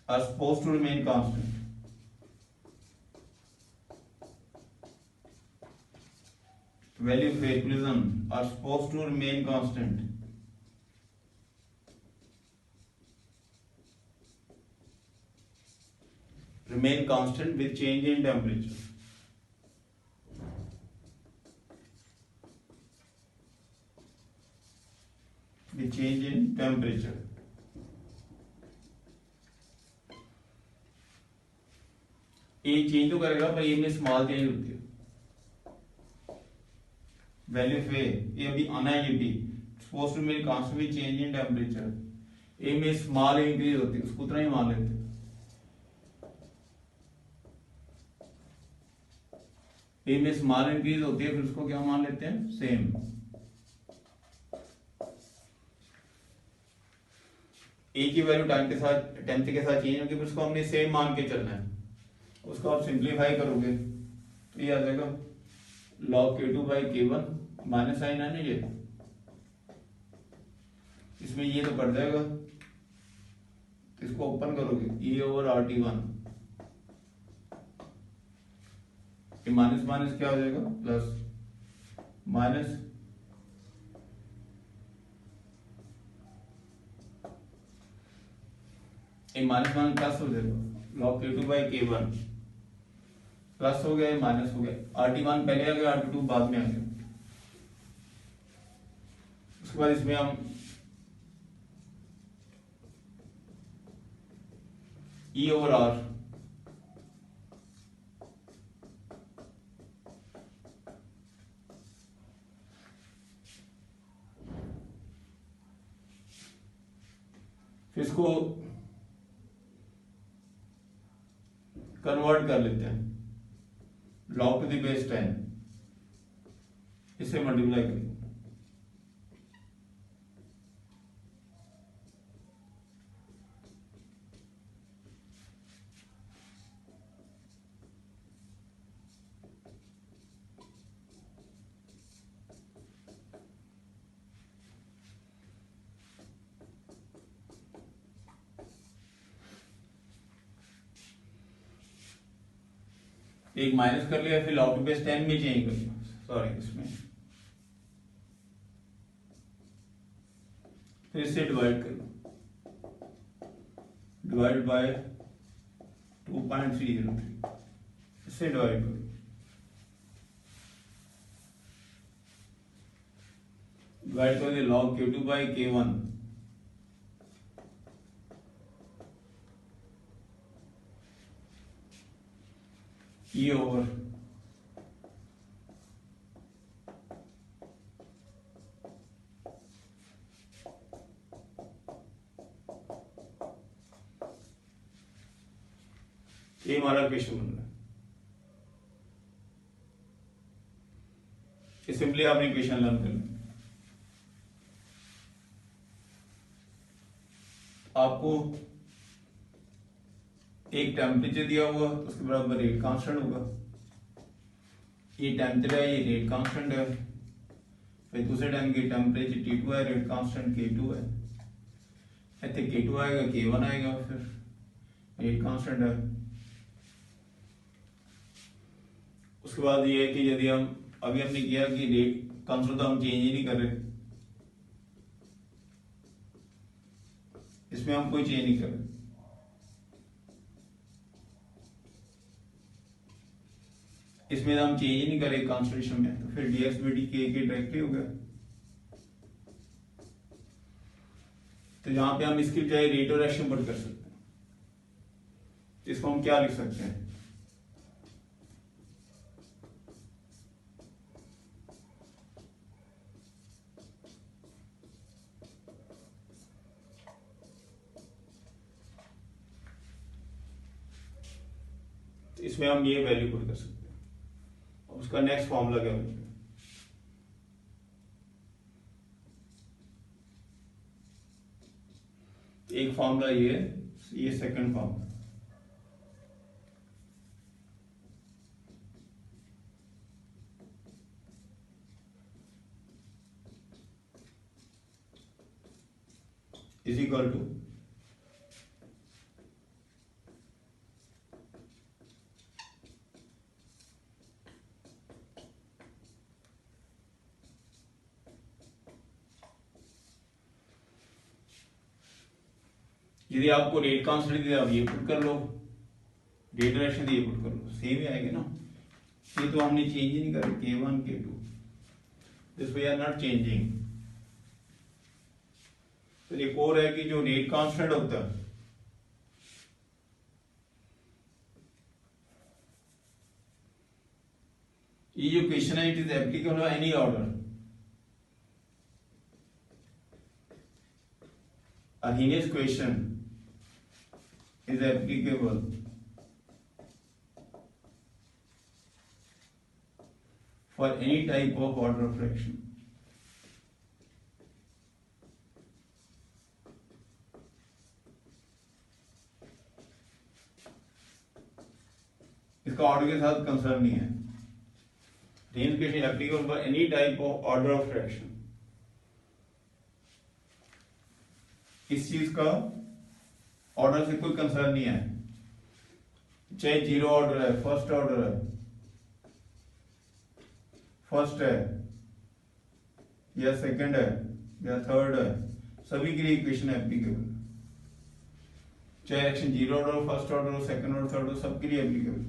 are supposed to remain constant. Value of equilibrium are supposed to remain constant. Remain constant with change in temperature. With change in temperature. ये चेंज तो करेगा पर ये में स्मॉल चेंज होती है। वैल्यू ऑफ ए अभी आना है, ये भी सपोज्ड टू मेरी कांस्टेंट भी चेंज इन टेम्परेचर। ए में स्मॉल इंक्रीज होती है, उसको उतना ही मान लेते हैं। ए में स्मॉल इंक्रीज होती है फिर उसको क्या मान लेते हैं, सेम। ए की वैल्यू टाइम के साथ, टेंथ के साथ चेंज होगी, फिर उसको हमने सेम मान के चलना है। उसको आप सिंप्लीफाई करोगे तो ये आ जाएगा log k2 by k1, minus sign है ना ये, इसमें ये तो कट जाएगा, इसको ओपन करोगे e ओवर RT1, ये माइनस माइनस क्या हो जाएगा, plus, minus minus minus plus हो जाएगा, log k2 by k1 plus हो गया, माइनस हो गया, RT1 पहले आ गया, RT2 बाद में आ गया। उसके बाद इसमें हम E ओवर R फिर इसको कन्वर्ट कर लेते हैं, log टू द बेस 10, इसे मल्टीप्लाई करेंगे। एक माइनस कर लिया, फिर log टू बेस 10 में चेंज कर लिया, सॉरी इसमें, फिर इससे डिवाइड करो, डिवाइड बाय 2.303, इससे डिवाइड करो, डिवाइड करोगे log k2 by k1, E over ये हमारा क्वेश्चन बन रहा है। सिंपली आपने क्वेश्चन लर्न कर लिया। आपको एक टेम्परेचर दिया हुआ तो उसके बराबर रेट कांस्टेंट होगा, ये टेम्परेचर है, ये रेट कांस्टेंट है, फिर दूसरे टाइम की टेम्परेचर T2 है, रेट कांस्टेंट K2 है, इतने K2 आएगा, K1 आएगा, फिर रेट कांस्टेंट है। उसके बाद ये है कि यदि हम अभी हमने किया कि रेट कांस्टेंट तो हम चेंज ही नहीं कर रहे, इसमें हम कोई चेंज नहीं कर रहे, इसमें हम चेंज ही नहीं करे कॉन्स्टेंट में, तो फिर dx by dt के डायरेक्टली हो गया। तो यहां पे हम इसकी बजाय रेट और एक्शन पुट कर सकते हैं, इसको हम क्या लिख सकते हैं, इसमें हम ये वैल्यू पुट कर सकते हैं। उसका नेक्स्ट फॉर्मूला क्या होगा, एक फॉर्मूला ये second formula, is equal to यदि आपको रेट कांस्टेंट दिया आप ये पुट कर लो, रेट डायरेक्शन ये पुट कर लो, सेम ही आएगा ना। ये तो हमने चेंज ही नहीं करा, K1 K2, this we are not changing. तो एक और है कि जो रेट कांस्टेंट होता है ये जो क्वेश्चन है it is applicable on any order, Arrhenius question is applicable for any type of order of fraction. इसका ऑर्डर के साथ कंसर्न नहीं है। Range equation applicable for any type of order of fraction. इस चीज का ऑर्डर से कोई कंसर्न नहीं है, चाहे जीरो ऑर्डर है, फर्स्ट ऑर्डर है, फर्स्ट है या सेकंड है या थर्ड है, सभी के लिए इक्वेशन एप्लीकेबल। चाहे एक्शन जीरो ऑर्डर हो, फर्स्ट ऑर्डर हो, सेकंड ऑर्डर, थर्ड हो, सबके लिए एप्लीकेबल।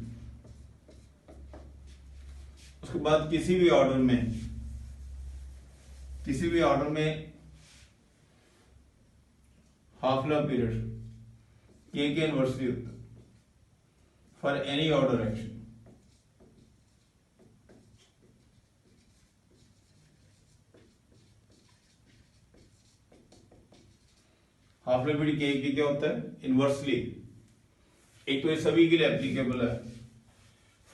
उसके बाद किसी भी ऑर्डर में हाफ लाइफ पीरियड के इनवर्सली होता है for any order action. Half life period के क्या होता है? इनवर्सली। एक तो ये सभी के लिए एप्लीकेबल है,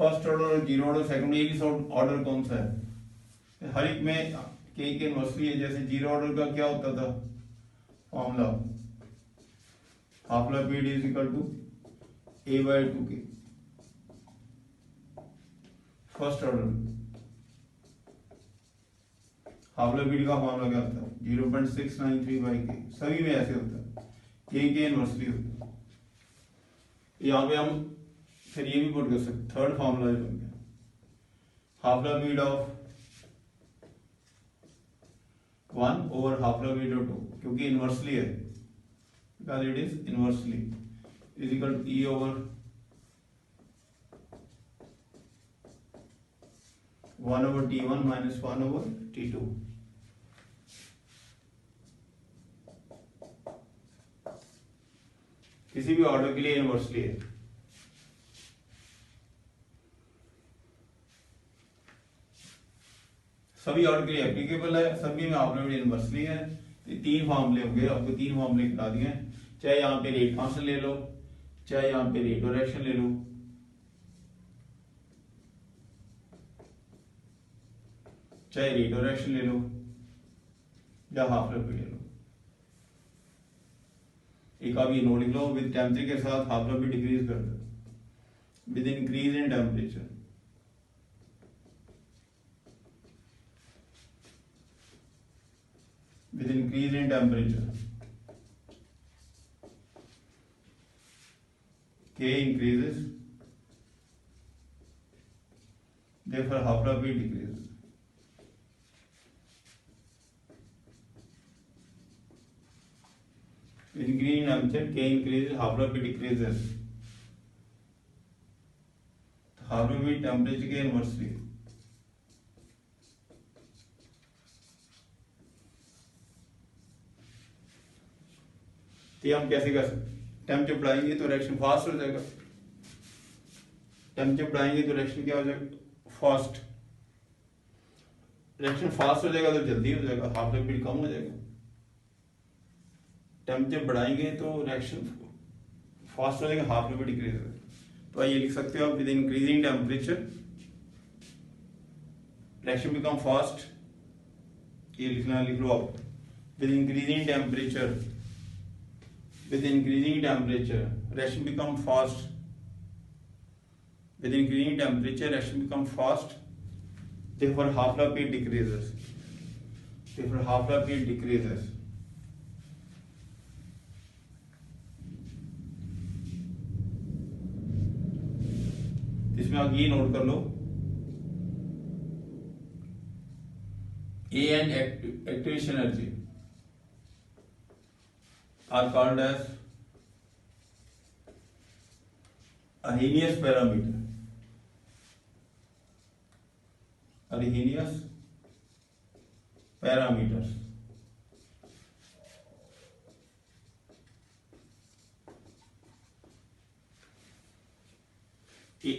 first order, zero order, second, एक ऑर्डर कौन सा है? हर एक में के इनवर्सली है। जैसे जीरो ऑर्डर का क्या होता था formula? Half life period is equal to a/2k। First order half life period का फॉर्मूला क्या होता है? 0.693/k। सभी में ऐसे होता है, के इनवर्सली होता है। यहाँ पे हम फिर ये भी पुट कर सकते, थर्ड फॉर्मूला बन गया half life period of 1 over half life period of 2, क्योंकि इनवर्सली है, because it is inversely, is equal to E over 1 over T1 minus 1 over T2। किसी भी ऑर्डर के लिए इनवर्सली है। सभी ऑर्डर के लिए एप्लीकेबल है, सभी में हाफ लाइफ पीरियड इनवर्सली है। तीन फार्मूले होंगे, आपको तीन फार्मूले बता दिए हैं। चाहे यहाँ पे रेट कांस्टेंट ले लो, चाहे यहाँ पे रेट और एक्शन ले लो, चाहे रेट और एक्शन ले लो, या हाफ लाइफ पीरियड ले लो। एक आप ये नोट लिख लो, विद टेम्परेचर के साथ हाफ लाइफ पीरियड डिक्रीज करता है with increase in temperature. With increase in temperature, K increases, therefore half life period decreases. With increase in temperature, K increases, half life period decreases. half life period temperature के inversely। तो हम कैसे कर सकते? Temperature बढ़ाएंगे तो reaction fast हो जाएगा। टेम्परेचर बढ़ाएंगे तो रिएक्शन क्या हो जाएगा? फास्ट। रिएक्शन फास्ट हो जाएगा तो जल्दी हो जाएगा, हाफ लाइफ पीरियड कम हो जाएगा। टेम्परेचर बढ़ाएंगे तो रिएक्शन फास्ट हो जाएगा, हाफ लाइफ डिक्रीज हो जाएगा। तो ये लिख सकते हो आप, with increasing temperature reaction become fast. ये लिखना लिख लो आप, with increasing temperature, with increasing temperature reaction become fast, with increasing temperature reaction become fast, therefore half life period decreases, therefore half life period decreases। इसमें आप ये note कर लो, A and activation energy are called as Arrhenius parameter। Arrhenius parameters। A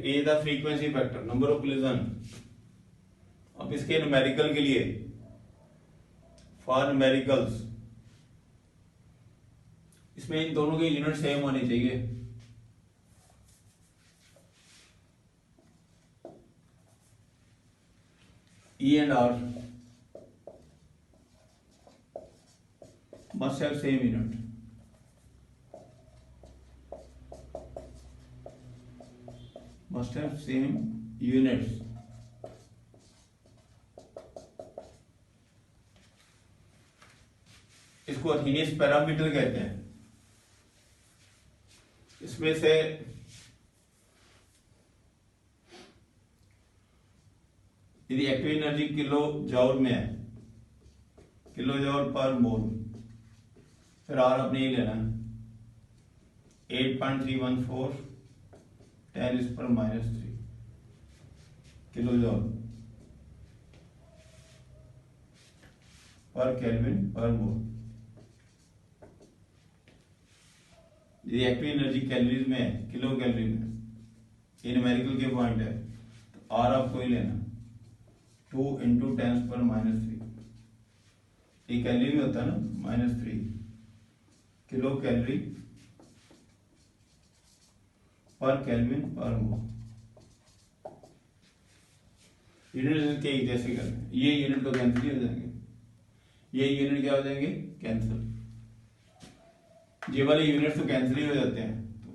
is the frequency factor, number of collision। अब इसके numerical के लिए, for numericals, इसमें इन दोनों के यूनिट सेम होने चाहिए। E and R must have same unit. Must have same units. इसको अर्थीनियस पैरामीटर कहते हैं। इसमें से यदि एक्टिव एनर्जी किलो जॉल में है, किलो जॉल पर मोल, फिर आर अपने ही लेना है 8.314 10⁻³ किलो जॉल पर केल्विन पर मोल। यदि एक्टिव एनर्जी कैलोरीज में है, किलो कैलोरी में, ये न्यूमेरिकल के पॉइंट है, तो आर आपको ही लेना 2 × 10⁻³ ये कैलोरी में होता है ना -3 किलो कैलोरी पर केल्विन पर मोल। यूनिट के एक जैसे करना, ये यूनिट तो कैंसिल ही हो जाएंगे, ये यूनिट क्या हो जाएंगे कैंसिल, ये वाले यूनिट तो कैंसिल ही हो जाते हैं। तो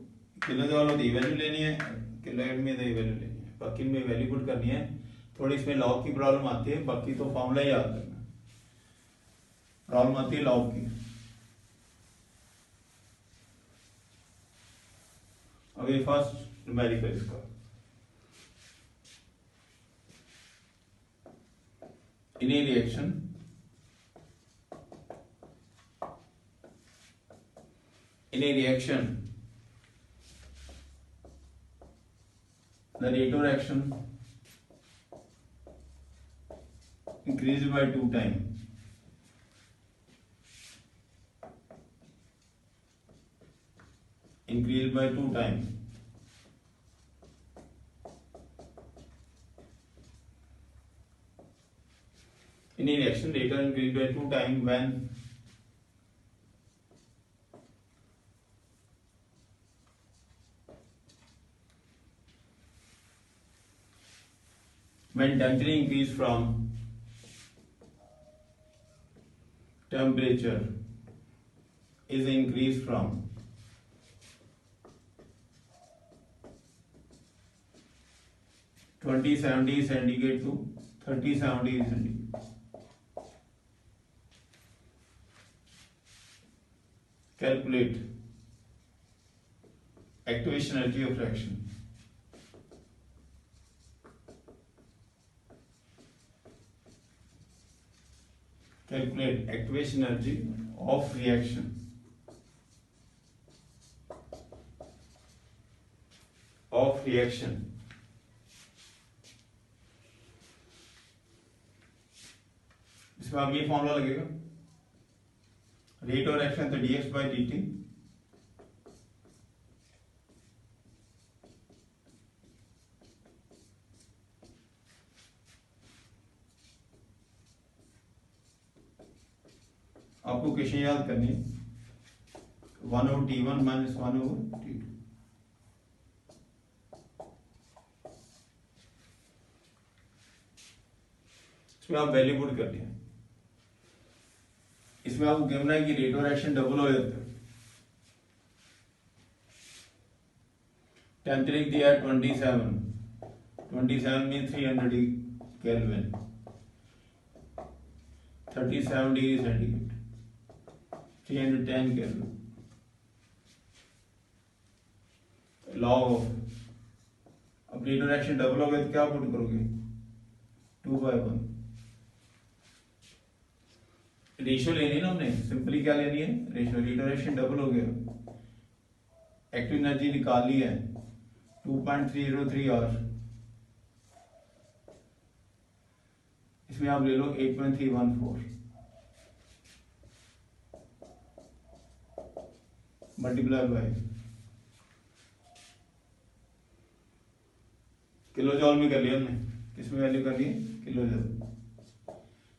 किलो जॉल में तो वैल्यू लेनी है, किलो में तो वैल्यू लेनी है, बाकी में वैल्यू पुट करनी है। थोड़ी इसमें लॉग की प्रॉब्लम आती है, बाकी तो फॉर्मूला ही याद करना। प्रॉब्लम आती है लॉग की। अब ये फर्स्ट न्यूमेरिकल इसका in a reaction the rate of reaction increased by 2 times. Increased by 2 times. In a reaction, rate of increased by 2 times when temperature increase from temperature is increased from 2070 centigrade to 3070 centigrade. Calculate activation energy of reaction. Calculate activation energy of reaction. इसमें अब ये formula लगेगा, rate of reaction तो dx/dt आपको question याद करनी है 1/T1 - 1/T2। इसमें आप वैल्यू पुट करनी है। इसमें आपको कहना है कि रेट ऑफ रिएक्शन डबल हो जाता है। टेम्परेचर दिया है 27 mean 300 kelvin, 37 degree centigrade, 310 kelvin. Log of, अब रेट ऑफ रिएक्शन डबल हो गया तो क्या पुट करोगे 2/1। रेशियो लेनी है ना हमने, सिंपली क्या लेनी है ratio. Rate of reaction double हो गया, एक्टिव एनर्जी निकाल ली है 2.303 आवर, इसमें आप ले लो 8.314 मल्टीप्लाई बाय किलो जॉल में कर लिया हमने, किसमें वैल्यू करनी है किलो जॉल।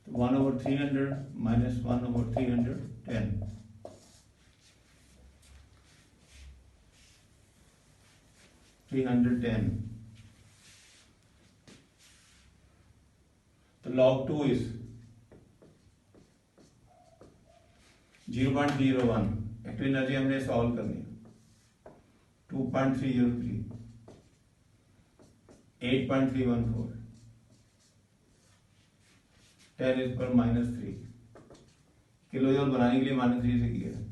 1/300 - 1/310 310। तो log 2 is 0.301, एक्टिव एनर्जी हमने सॉल्व करनी है 2.303, 8.314, 10⁻³ किलो जूल बनाने के लिए -3 से किया है।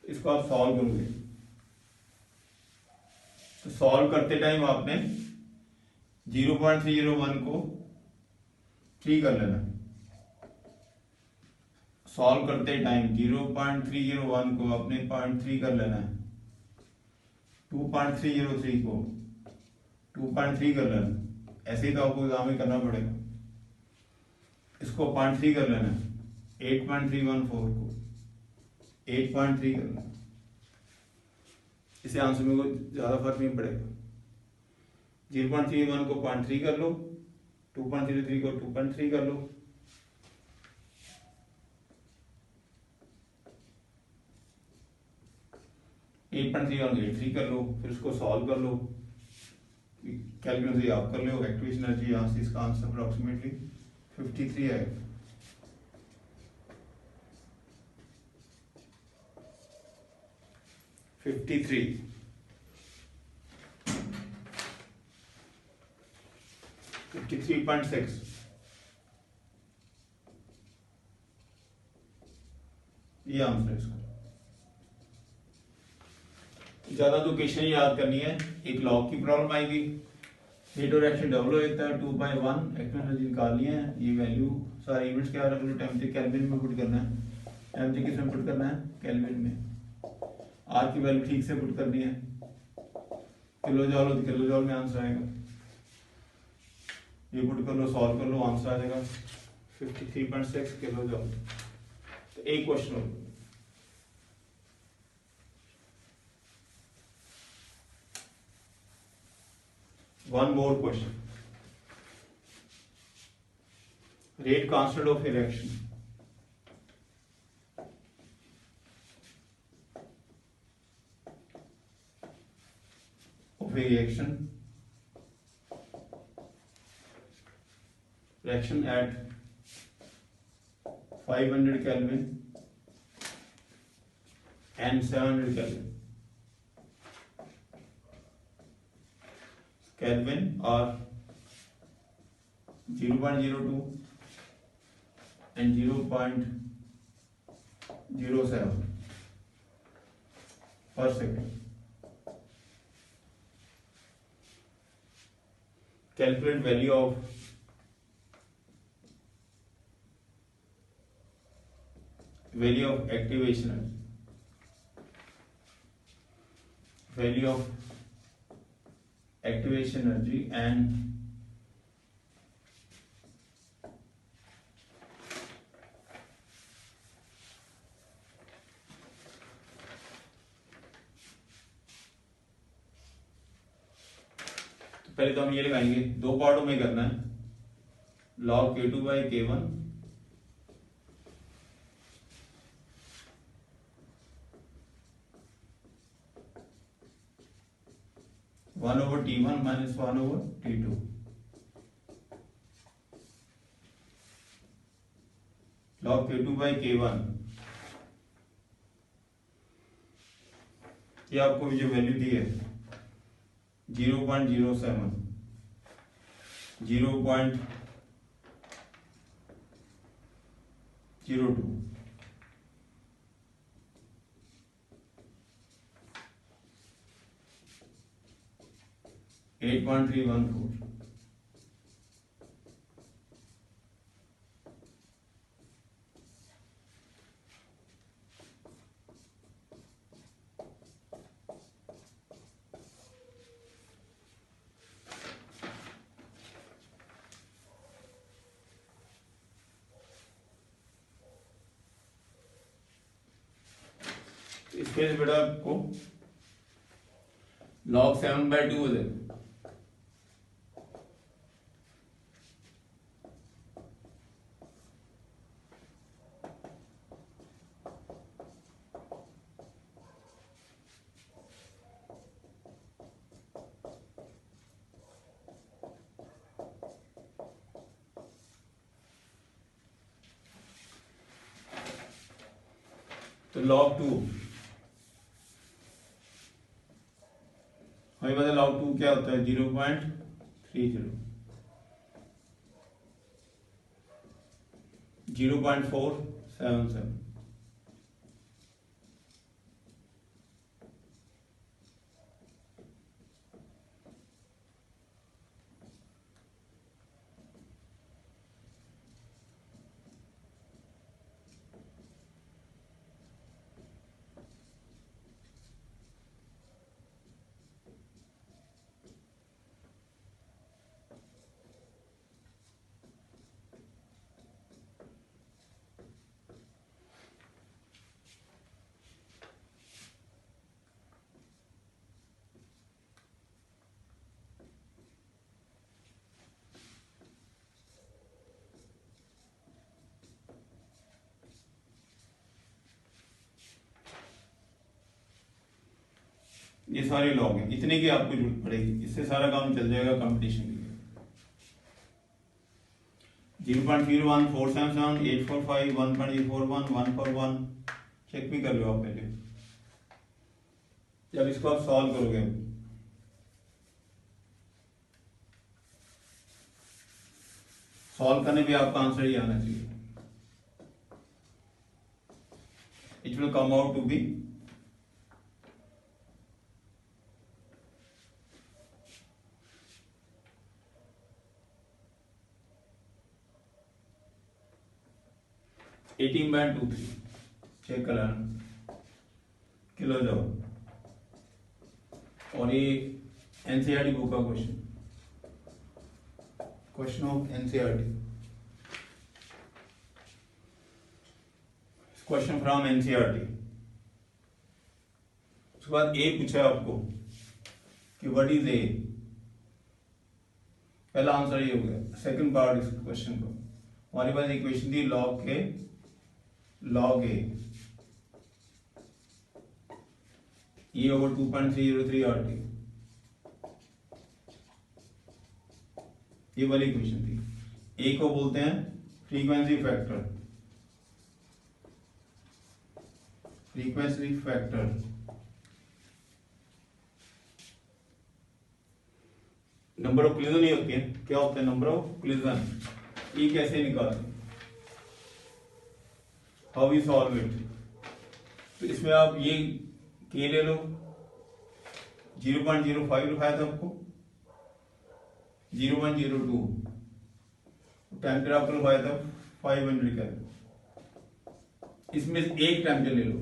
इसको आप सॉल्व करोगे तो सॉल्व करते टाइम आपने 0.301 को 3 कर लेना। सॉल्व करते टाइम 0.301 को आपने 0.3 कर लेना है, 2.303 को 2.3 कर लेना। ऐसे ही तो आपको एग्जाम में करना पड़ेगा। इसको 0.3 कर लेना, 8.314 को 8.3 कर लेना। इसे आंसर में कोई ज्यादा फर्क नहीं पड़ेगा। 0.31 को 0.3 कर लो, 2.03 को 2.3 कर लो। एट पॉइंट 3 कर लो, फिर उसको सॉल्व कर लो। कैलकुलेशन से आप कर लो एक्टिव एनर्जी। यहां से इसका आंसर अप्रोक्सीमेटली 53 आएगा। $53 53.6। ये आंसर है इसका। ज्यादा तो क्वेश्चन याद करनी है। एक लॉग की प्रॉब्लम आएगी, हीट और एक्शन डबल हो जाता है 2/1, एक्टिव एनर्जी निकालनी है। ये वैल्यू सारे यूनिट्स क्या रख लो, टेम्परेचर केल्विन में पुट करना है। टेम्परेचर किस में पुट करना है? केल्विन में। आर की वैल्यू ठीक से पुट करनी है, किलो जॉल हो तो किलो जॉल में आंसर आएगा। ये पुट कर लो, सॉल्व कर लो, आंसर आ जाएगा 53.6 किलो जॉल। तो एक क्वेश्चन हो। One more question. Rate constant of reaction. Of a reaction. Reaction at 500 Kelvin and 700 Kelvin. Kelvin or 0.02 and 0.07 per second. Calculate value of activation, value of activation energy and पहले तो हम ये लगाएंगे, दो पार्टों में करना है। log K2/K1 1/T1 minus 1/T2 log K2/K1। ये आपको जो वैल्यू दी है 0.07, 0.02, 8.314। इसमें बेटा आपको log 7/2 हो जाएगा। तो log 2 हमें पता log 2 क्या होता है 0.30 0.477। ये सारे लॉग हैं, इतने की आपको जरूरत पड़ेगी, इससे सारा काम चल जाएगा कंपटीशन के लिए। 0.01477 845 1.41 141 चेक भी कर लो आप पहले जब इसको आप सॉल्व करोगे। सॉल्व करने पे आपका आंसर ही आना चाहिए। It will come out to be 18/23 check कराना किलो जॉल। और ये एनसीईआरटी बुक का question of NCERT, question from NCERT. उसके बाद ए पूछा आपको कि व्हाट इज ए, पहला आंसर ये हो गया। सेकंड पार्ट इस क्वेश्चन को हमारे पास इक्वेशन थी लॉग के लॉग ए ये ओवर 2.303 RT, ये वाली इक्वेशन थी। ए को बोलते हैं frequency factor, frequency factor. Number of collision ही होती है, क्या होता है नंबर ऑफ कोलिजन। ये कैसे निकालते, हाउ वी सॉल्व इट। तो इसमें आप ये के ले लो, 0.05 लिखाया था आपको, 0.02 टेम्परेचर आपको लिखाया था 500 केल्विन। इसमें से एक टेम्परेचर ले लो,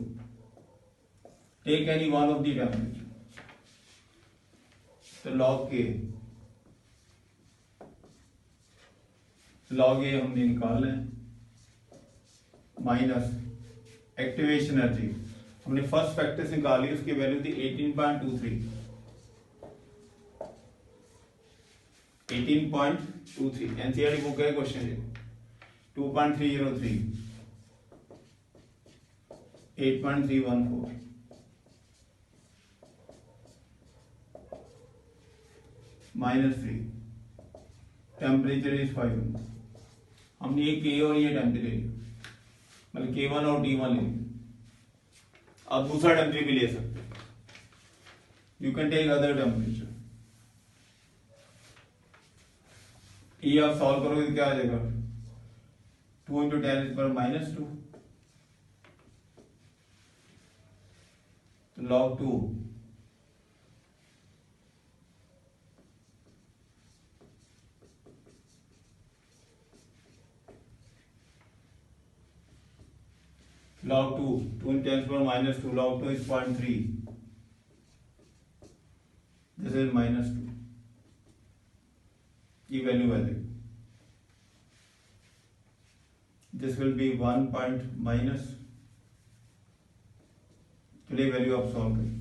take any one of the temperature. तो लॉग ए हमने निकालना है माइनस एक्टिवेशन एनर्जी। हमने फर्स्ट फैक्टर से निकाली, उसकी वैल्यू थी 18.23 एनसीईआरटी बुक है क्वेश्चन 2.303 8.314 -3 टेम्परेचर इज 500। हमने ये के और ये टेम्परेचर लिया, मतलब K1 और T1 ले लिया। आप दूसरा टेम्परेचर भी ले सकते हैं, you can take other temperature. ये आप सॉल्व करोगे तो क्या आ जाएगा 2 × 10⁻²। तो log 2 log 2 2 × 10⁻², log 2 is 0.3, this is -2, ये वैल्यू आ जाएगी। this will be 1 point minus, चलिए वैल्यू आप सॉल्व करें।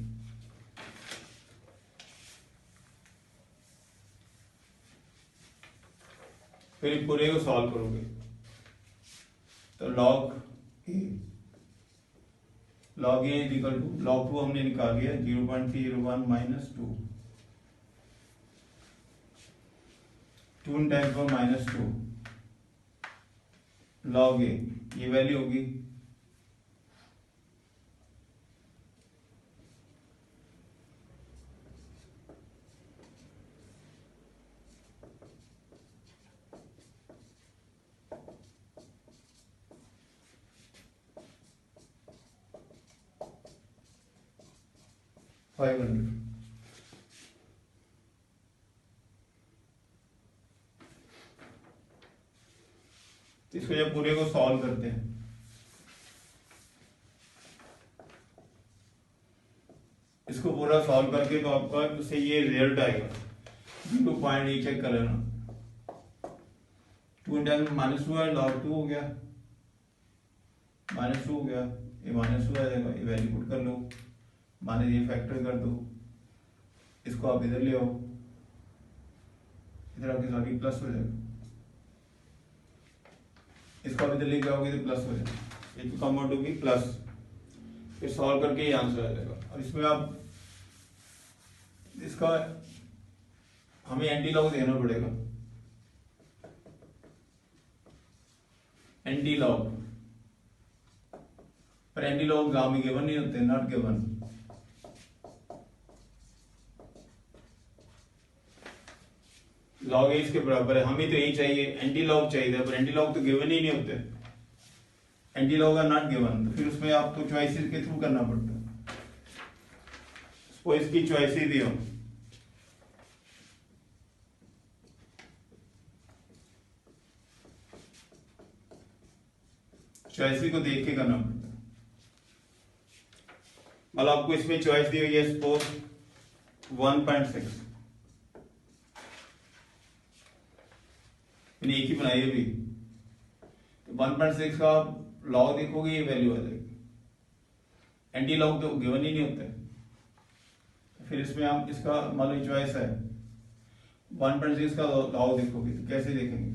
फिर पूरे को सॉल्व करोगे तो log A is equal to log 2 हमने निकाल लिया 0.301 -2 2 × 10⁻², log ए ये वैल्यू होगी 500। इसको जब पूरे को सॉल्व करते हैं, इसको पूरा सॉल्व करके तो आपका उससे ये रिजल्ट आएगा 0.8 चेक कर लेना। 2 इंटू -2 है, log 2 हो गया, -2 हो गया, ये -2 आ जाएगा, ये वैल्यू पुट कर लो, माने ये फैक्टर कर दो, इसको आप इधर ले आओ, इधर आपके साथ प्लस हो जाएगा, इसको आप इधर लेके आओगे तो प्लस हो जाएगा, ये तो कम आउट होगी प्लस, फिर सॉल्व करके ये आंसर आ जाएगा। और इसमें आप इसका हमें एंटी लॉग देना पड़ेगा, एंटी लॉग, पर एंटी लॉग गांव में गिवन नहीं होते, नॉट गिवन। लॉग इसके बराबर है, हमें तो यही चाहिए, एंटी लॉग चाहिए, पर एंटी लॉग तो गिवन ही नहीं होते, anti log are not given, तो फिर उसमें आपको चॉइसेस के थ्रू करना पड़ता है। सपोज इसकी चॉइस ही दियो, चॉइस को देख के करना पड़ता है। मतलब आपको इसमें चॉइस दी हुई है सपोज 1.6, मैंने एक ही बनाई है अभी, तो 1.6 का आप लॉग देखोगे ये वैल्यू आ जाएगी, एंटी लॉग तो गिवन ही नहीं होता है। फिर इसमें आप इसका मान लो चॉइस है 1.6 का लॉग देखोगे तो कैसे देखेंगे,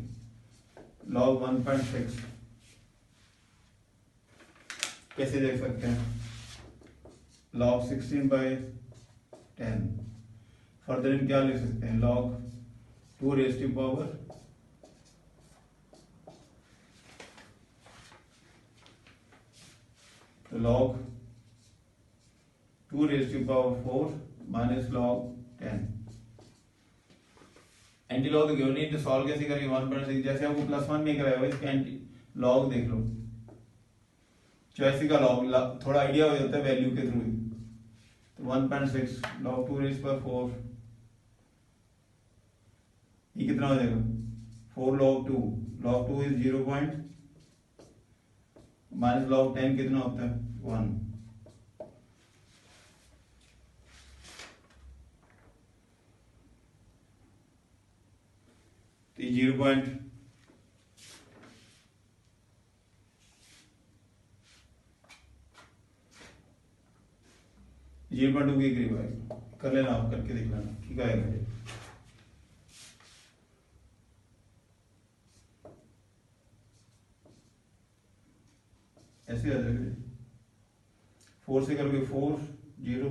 लॉग 1.6 कैसे देख सकते हैं, लॉग 16/10, फर्दर इन क्या लिख सकते हैं, लॉग 2 रेज़ टू पावर तो log 2 raise to power 4 minus log 10। Anti log तो गिवन नहीं, तो सॉल्व कैसे करेंगे, 1.6 जैसे आपको +1 नहीं कराया हुआ, इसका एंटी लॉग देख लो, चॉइस का लॉग थोड़ा आइडिया हो जाता है वैल्यू के थ्रू, तो 1.6 log 2 रेज़ पर 4, ये कितना हो जाएगा 4 log 2 इज 0 माइनस log 10 कितना होता है 1, तो 0.2 के करीब आएगा, कर लेना आप, करके देख लेना ठीक आएगा ये। ऐसे आ जाएगा, 4 से करोगे 4 0,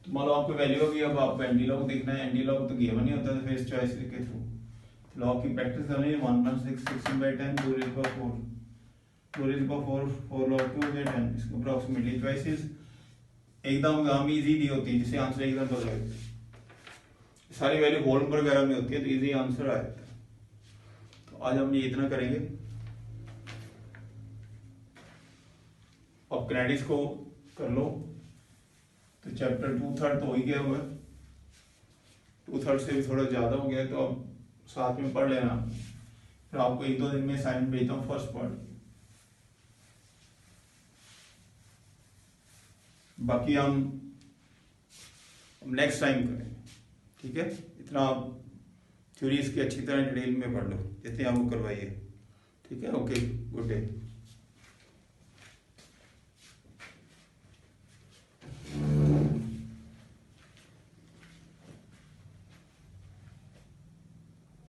तो मान लो आपको वैल्यू होगी, अब आपको एंटी लॉग देखना है, एंटी लॉग तो गिवन नहीं होता, तो फिर चॉइस के थ्रू लॉग की प्रैक्टिस करनी है। 1.6 16/10 2 rays power 4 2 rays power 4 log 2 हो गया 10, इसको अप्रोक्सीमेटली चॉइसेस एकदम गामी इजी दी होती है, जिससे आंसर एकदम हो जाएगा, सारी वैल्यू होल नंबर वगैरह में होती है, तो इजी आंसर आ जाता है। तो आज हम ये इतना करेंगे, अब क्रेडिट्स को कर लो, तो चैप्टर 2/3 तो हो ही गया हुआ है, 2/3 से भी थोड़ा ज्यादा हो गया है, तो अब साथ में पढ़ लेना, फिर आपको 1-2 दिन में असाइनमेंट भेजता हूँ फर्स्ट पार्ट, बाकी हम नेक्स्ट टाइम करेंगे, ठीक है। इतना आप थ्योरी इसकी अच्छी तरह डिटेल में पढ़ लो, जितनी आपको करवाइए, ठीक है। Okay, good day.